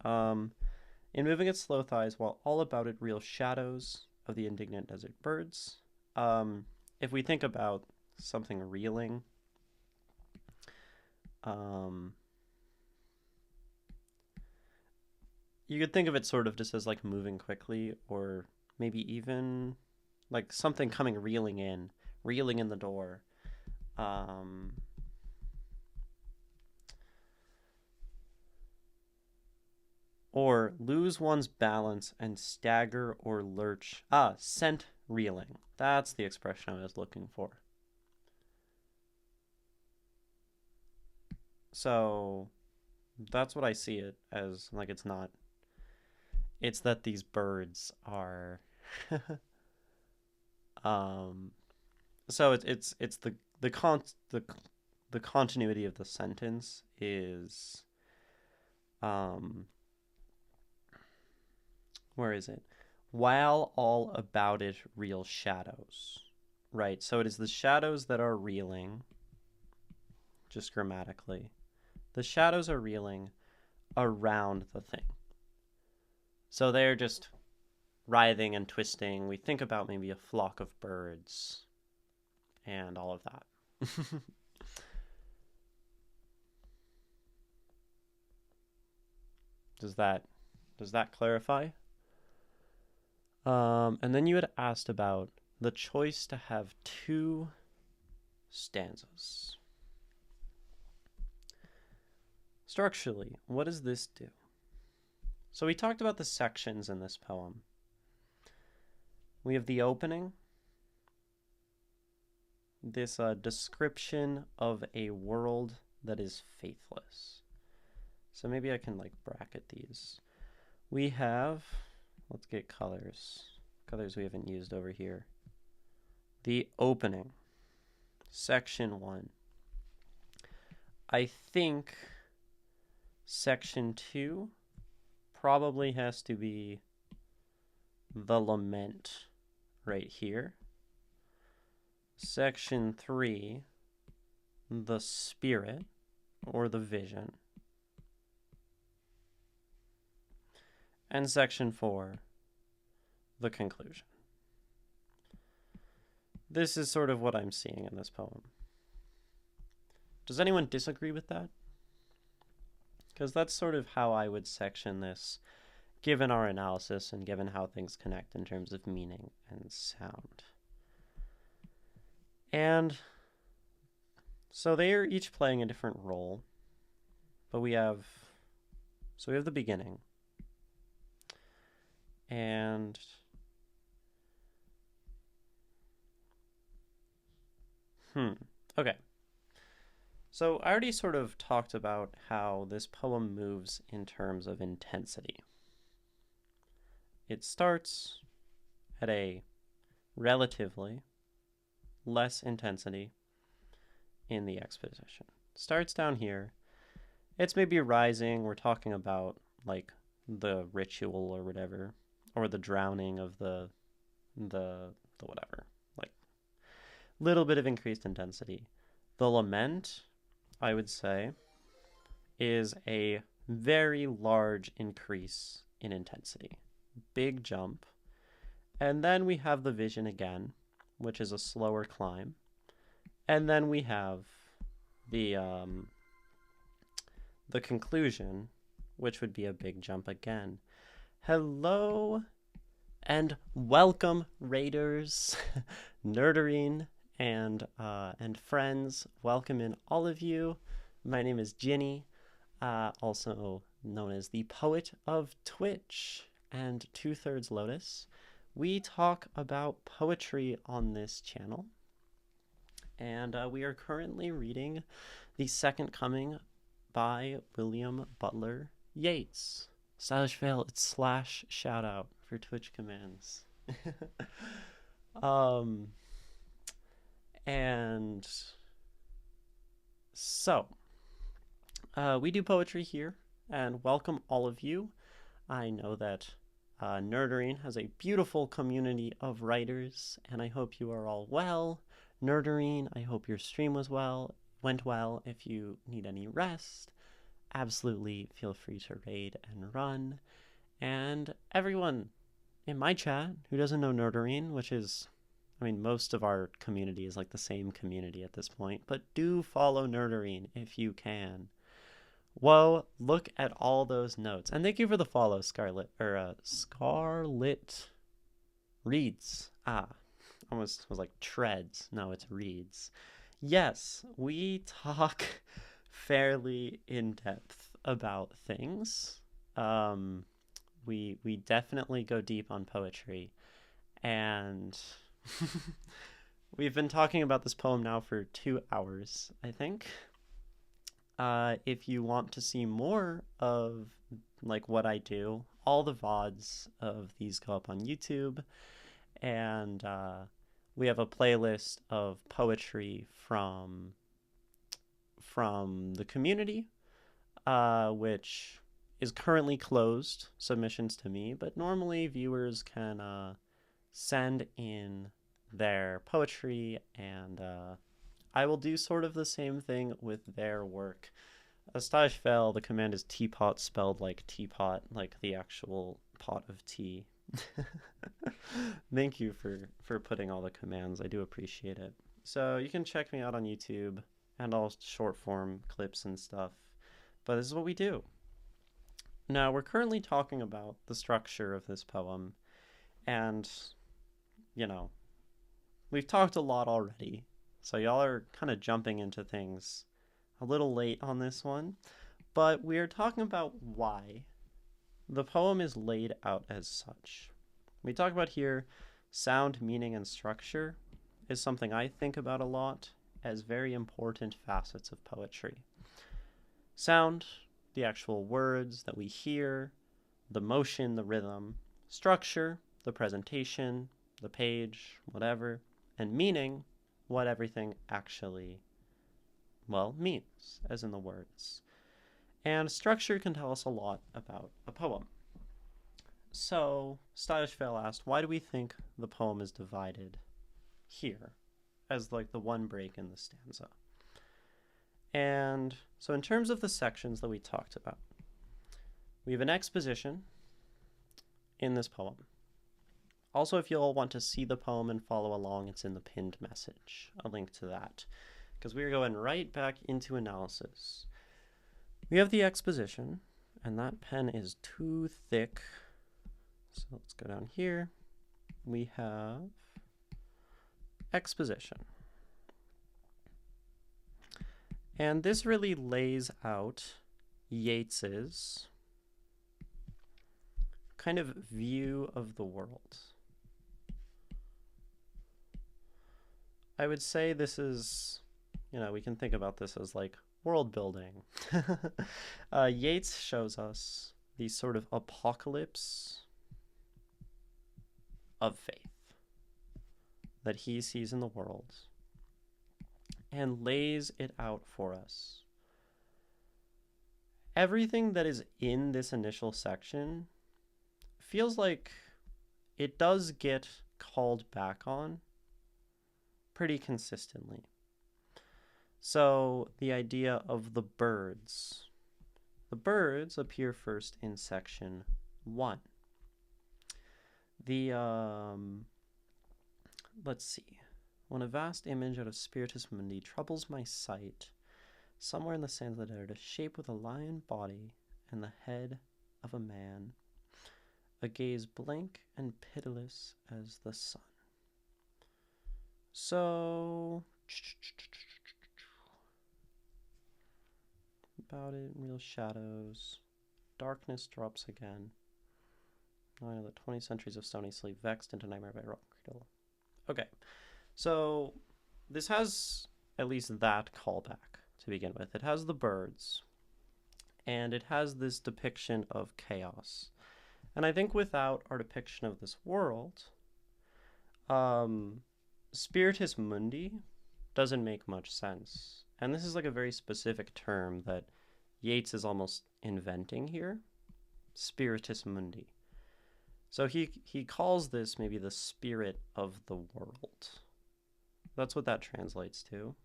Speaker 2: In moving its slow thighs, while all about it reel shadows of the indignant desert birds. If we think about something reeling, you could think of it sort of just as like moving quickly, or maybe even like something coming reeling in the door. Or lose one's balance and stagger or lurch. Scent reeling. That's the expression I was looking for. So that's what I see it as. Like, it's not. It's that these birds are. um. So it's the continuity of the sentence is where is it? While all about it reel shadows. Right. So it is the shadows that are reeling, just grammatically. The shadows are reeling around the thing. So they're just writhing and twisting. We think about maybe a flock of birds and all of that. Does that clarify? And then you had asked about the choice to have two stanzas. Structurally, what does this do? So we talked about the sections in this poem. We have the opening, this description of a world that is faithless. So maybe I can like bracket these. We have, let's get colors we haven't used over here. The opening, section 1. I think section 2 probably has to be the lament right here. Section 3, the spirit or the vision. And section 4, the conclusion. This is sort of what I'm seeing in this poem. Does anyone disagree with that? Because that's sort of how I would section this, given our analysis and given how things connect in terms of meaning and sound. And so they are each playing a different role, but we have the beginning. And okay. So I already sort of talked about how this poem moves in terms of intensity. It starts at a relatively less intensity in the exposition. Starts down here. It's maybe rising. We're talking about like the ritual or whatever, or the drowning of the whatever. Like little bit of increased intensity. The lament, I would say, is a very large increase in intensity. Big jump. And then we have the vision again, which is a slower climb. And then we have the conclusion, which would be a big jump again. Hello and welcome, Raiders, Nerderine, and friends. Welcome in all of you. My name is Ginny, also known as the Poet of Twitch and 2/3 Lotus. We talk about poetry on this channel, and we are currently reading The Second Coming by William Butler Yeats. Stylish fail, it's / shout out for Twitch commands. And so we do poetry here, and welcome all of you. I know that Nerderine has a beautiful community of writers, and I hope you are all well. Nerderine, I hope your stream went well. If you need any rest, absolutely feel free to raid and run. And everyone in my chat who doesn't know Nerderine, which is, I mean, most of our community is like the same community at this point, but do follow Nerderine if you can. Whoa, look at all those notes. And thank you for the follow, Scarlet Reads. Almost was like treads. No, it's reads. Yes, we talk fairly in depth about things. We definitely go deep on poetry, and we've been talking about this poem now for 2 hours, I think. If you want to see more of like what I do, all the VODs of these go up on YouTube, and we have a playlist of poetry from the community, which is currently closed submissions to me, but normally viewers can send in their poetry, and I will do sort of the same thing with their work. Stylish Fail, the command is teapot, spelled like teapot, like the actual pot of tea. Thank you for putting all the commands. I do appreciate it. So you can check me out on YouTube and all short form clips and stuff. But this is what we do. Now, we're currently talking about the structure of this poem, and, you know, we've talked a lot already, so y'all are kind of jumping into things a little late on this one, but we're talking about why the poem is laid out as such. We talk about here sound, meaning, and structure is something I think about a lot as very important facets of poetry. Sound, the actual words that we hear, the motion, the rhythm, structure, the presentation, the page, whatever, and meaning, what everything actually, well, means, as in the words. And structure can tell us a lot about a poem. So, Stylish Fail asked, why do we think the poem is divided here, as like the one break in the stanza? And so in terms of the sections that we talked about, we have an exposition in this poem. Also, if you all want to see the poem and follow along, it's in the pinned message, a link to that, because we're going right back into analysis. We have the exposition, and that pen is too thick, so let's go down here. We have exposition. And this really lays out Yeats's kind of view of the world. I would say this is, we can think about this as like world building. Yeats shows us the sort of apocalypse of faith that he sees in the world and lays it out for us. Everything that is in this initial section feels like it does get called back on pretty consistently. So the idea of the birds. The birds appear first in section 1. Let's see. When a vast image out of Spiritus Mundi troubles my sight, somewhere in the sands of the desert, a shape with a lion body and the head of a man, a gaze blank and pitiless as the sun. So, about it, real shadows, darkness drops again. I know that 20 centuries of stony sleep vexed into nightmare by rock cradle. Okay. So this has at least that callback to begin with. It has the birds, and it has this depiction of chaos. And I think without our depiction of this world, Spiritus Mundi doesn't make much sense. And this is like a very specific term that Yeats is almost inventing here. Spiritus Mundi. So he calls this maybe the spirit of the world. That's what that translates to.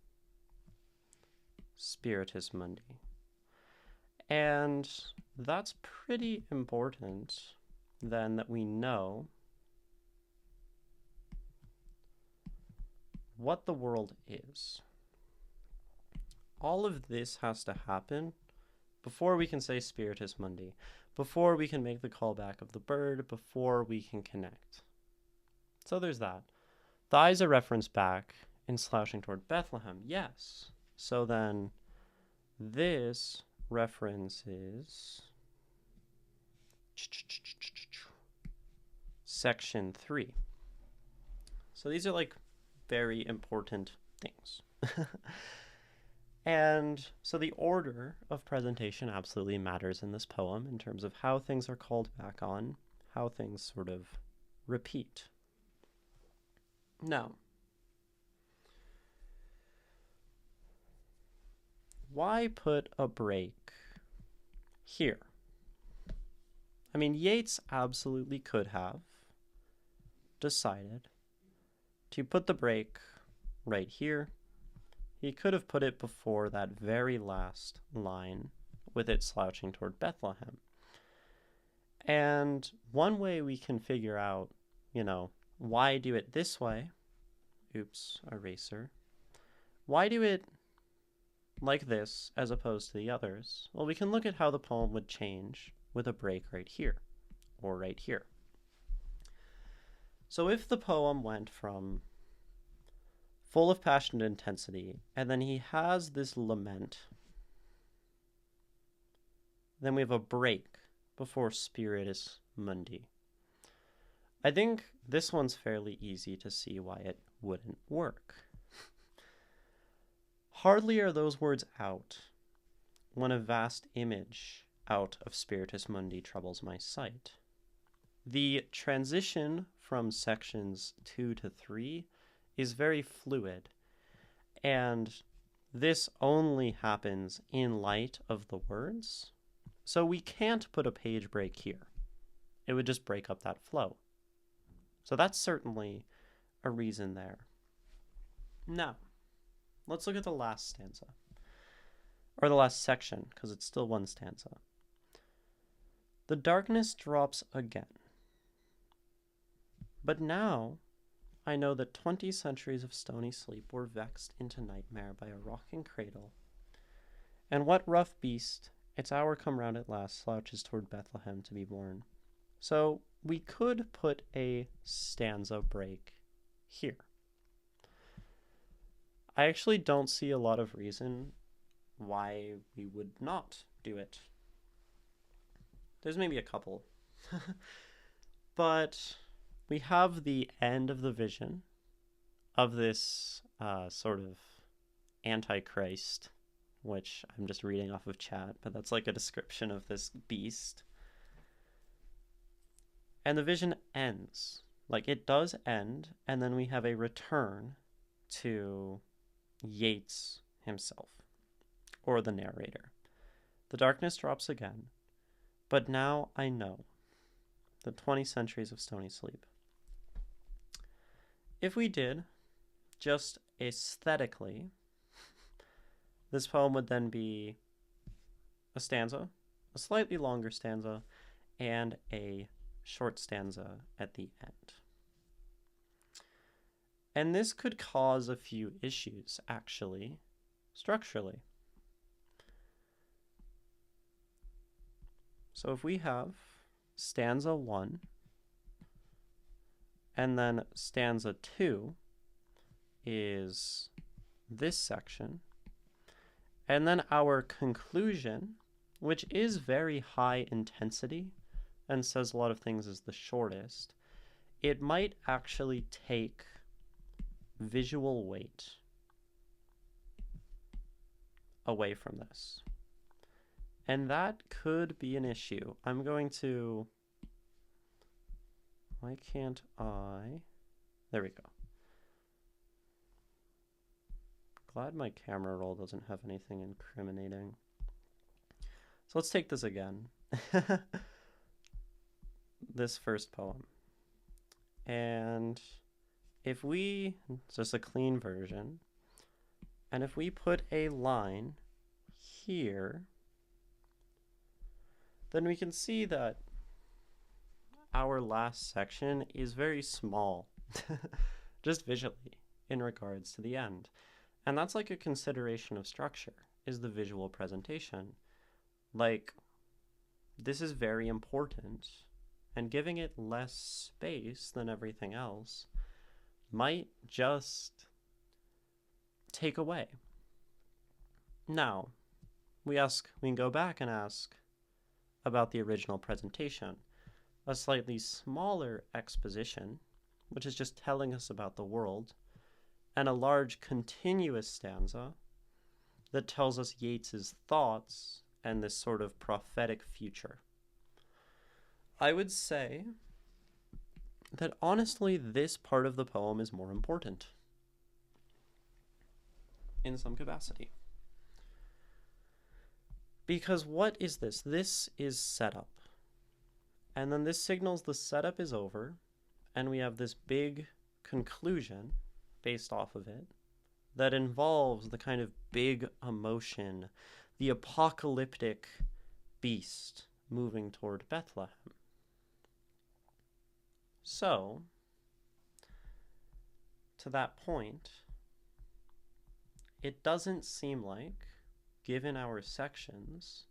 Speaker 2: Spiritus Mundi. And that's pretty important then that we know what the world is. All of this has to happen before we can say Spiritus Mundi, before we can make the callback of the bird, before we can connect. So there's that. The eyes are referenced back in slouching toward Bethlehem. Yes. So then this reference is section 3. So these are like very important things. And so the order of presentation absolutely matters in this poem in terms of how things are called back on, how things sort of repeat. Now, why put a break here? I mean, Yeats absolutely could have decided to put the break right here. He could have put it before that very last line with it slouching toward Bethlehem. And one way we can figure out, why do it this way? Oops, eraser. Why do it like this as opposed to the others? Well, we can look at how the poem would change with a break right here, or right here. So if the poem went from full of passion and intensity, and then he has this lament, then we have a break before Spiritus Mundi. I think this one's fairly easy to see why it wouldn't work. Hardly are those words out when a vast image out of Spiritus Mundi troubles my sight. The transition from sections 2 to 3 is very fluid, and this only happens in light of the words, so we can't put a page break here. It would just break up that flow. So that's certainly a reason there. Now, let's look at the last stanza, or the last section, because it's still one stanza. The darkness drops again. But now I know that 20 centuries of stony sleep were vexed into nightmare by a rocking cradle. And what rough beast, its hour come round at last, slouches toward Bethlehem to be born. So we could put a stanza break here. I actually don't see a lot of reason why we would not do it. There's maybe a couple. But we have the end of the vision of this sort of Antichrist, which I'm just reading off of chat, but that's like a description of this beast. And the vision ends. Like, it does end, and then we have a return to Yeats himself, or the narrator. The darkness drops again, but now I know the 20 centuries of stony sleep. If we did, just aesthetically, this poem would then be a stanza, a slightly longer stanza, and a short stanza at the end. And this could cause a few issues, actually, structurally. So if we have stanza 1, and then stanza 2 is this section, and then our conclusion, which is very high intensity and says a lot of things, is the shortest, it might actually take visual weight away from this. And that could be an issue. I'm going to... Why can't I... There we go. Glad my camera roll doesn't have anything incriminating. So let's take this again. This first poem. And if we... It's just a clean version. And if we put a line here, then we can see that our last section is very small, just visually, in regards to the end. And that's like a consideration of structure, is the visual presentation. Like, this is very important, and giving it less space than everything else might just take away. Now, we can go back and ask about the original presentation, a slightly smaller exposition, which is just telling us about the world, and a large continuous stanza, that tells us Yeats's thoughts and this sort of prophetic future. I would say that honestly, this part of the poem is more important in some capacity. Because what is this? This is setup. And then this signals the setup is over, and we have this big conclusion based off of it that involves the kind of big emotion, the apocalyptic beast moving toward Bethlehem. So, to that point, it doesn't seem like, given our sections,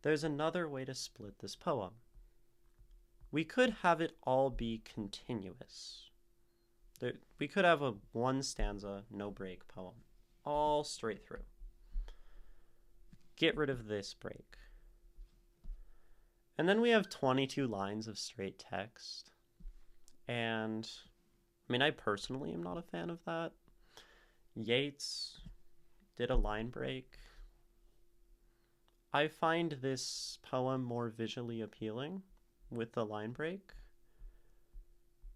Speaker 2: there's another way to split this poem. We could have it all be continuous. We could have a one stanza, no break poem, all straight through. Get rid of this break. And then we have 22 lines of straight text. And, I mean, I personally am not a fan of that. Yeats did a line break. I find this poem more visually appealing with the line break.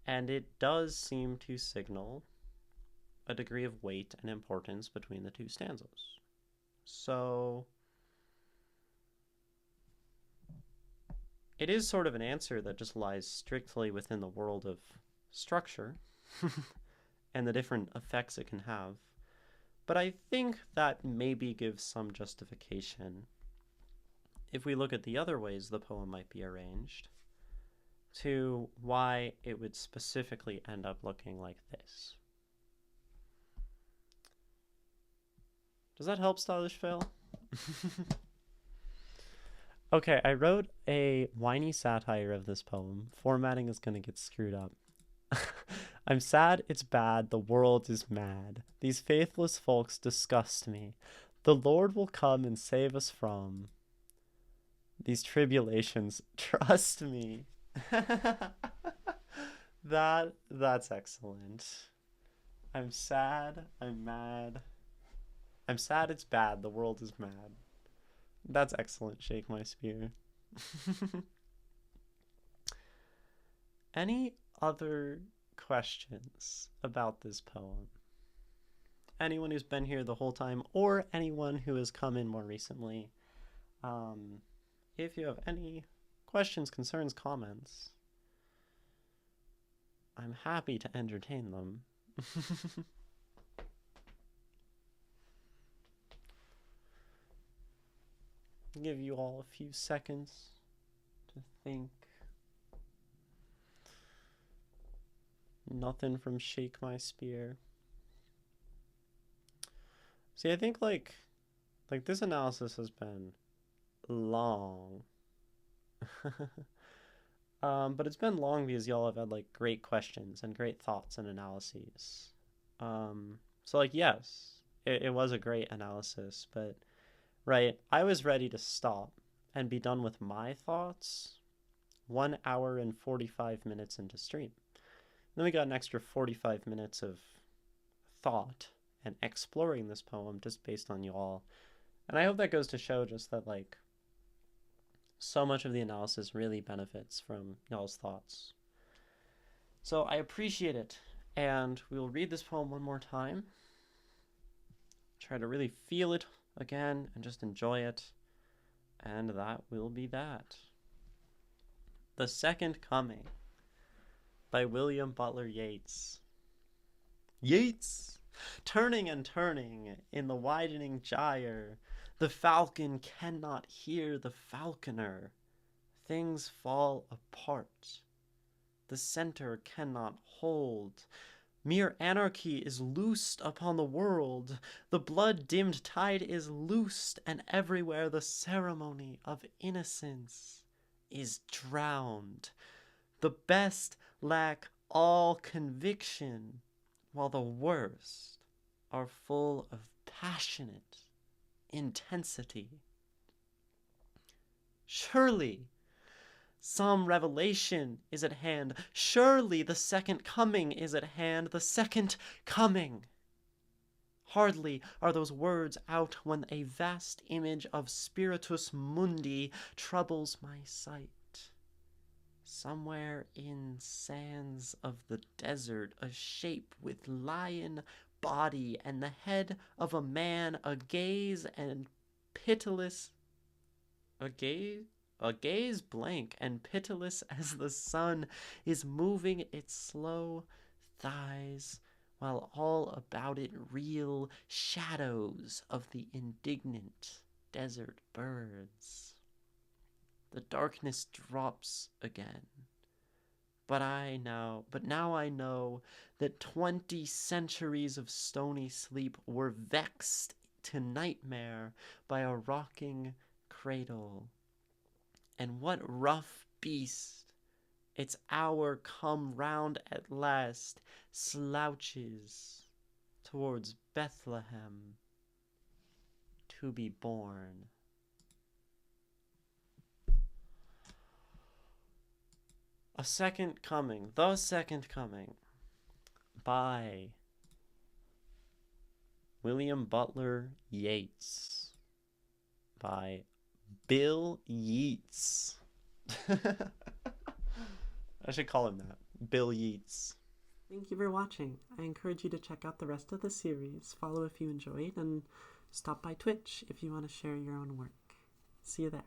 Speaker 2: And it does seem to signal a degree of weight and importance between the two stanzas. So, it is sort of an answer that just lies strictly within the world of structure and the different effects it can have. But I think that maybe gives some justification if we look at the other ways the poem might be arranged to why it would specifically end up looking like this. Does that help, Stylish Fail? Okay, I wrote a whiny satire of this poem. Formatting is going to get screwed up. I'm sad, it's bad, the world is mad. These faithless folks disgust me. The Lord will come and save us from these tribulations. Trust me. That's excellent. I'm sad, I'm mad. I'm sad, it's bad, the world is mad. That's excellent, Shake My Spear. Any other questions about this poem? Anyone who's been here the whole time, or anyone who has come in more recently, if you have any questions, concerns, comments, I'm happy to entertain them. Give you all a few seconds to think. Nothing from Shake My Spear. See, I think like this analysis has been long. But it's been long because y'all have had like great questions and great thoughts and analyses. So like, yes, it was a great analysis, but right, I was ready to stop and be done with my thoughts 1 hour and 45 minutes into stream. Then we got an extra 45 minutes of thought and exploring this poem just based on you all. And I hope that goes to show just that, like, so much of the analysis really benefits from y'all's thoughts. So I appreciate it. And we will read this poem one more time. Try to really feel it again and just enjoy it. And that will be that. The Second Coming by William Butler Yeats. Yeats! Turning and turning in the widening gyre, the falcon cannot hear the falconer. Things fall apart. The center cannot hold. Mere anarchy is loosed upon the world. The blood-dimmed tide is loosed, and everywhere the ceremony of innocence is drowned. The best lack all conviction, while the worst are full of passionate intensity. Surely some revelation is at hand. Surely the second coming is at hand. The second coming. Hardly are those words out when a vast image of Spiritus Mundi troubles my sight. Somewhere in sands of the desert, a shape with lion body and the head of a man, a gaze blank and pitiless as the sun is moving its slow thighs, while all about it reel shadows of the indignant desert birds. The darkness drops again. But now I know that 20 centuries of stony sleep were vexed to nightmare by a rocking cradle. And what rough beast, its hour come round at last, slouches towards Bethlehem to be born. The Second Coming, by William Butler Yeats, by Bill Yeats. I should call him that, Bill Yeats.
Speaker 1: Thank you for watching. I encourage you to check out the rest of the series, follow if you enjoyed, and stop by Twitch if you want to share your own work. See you there.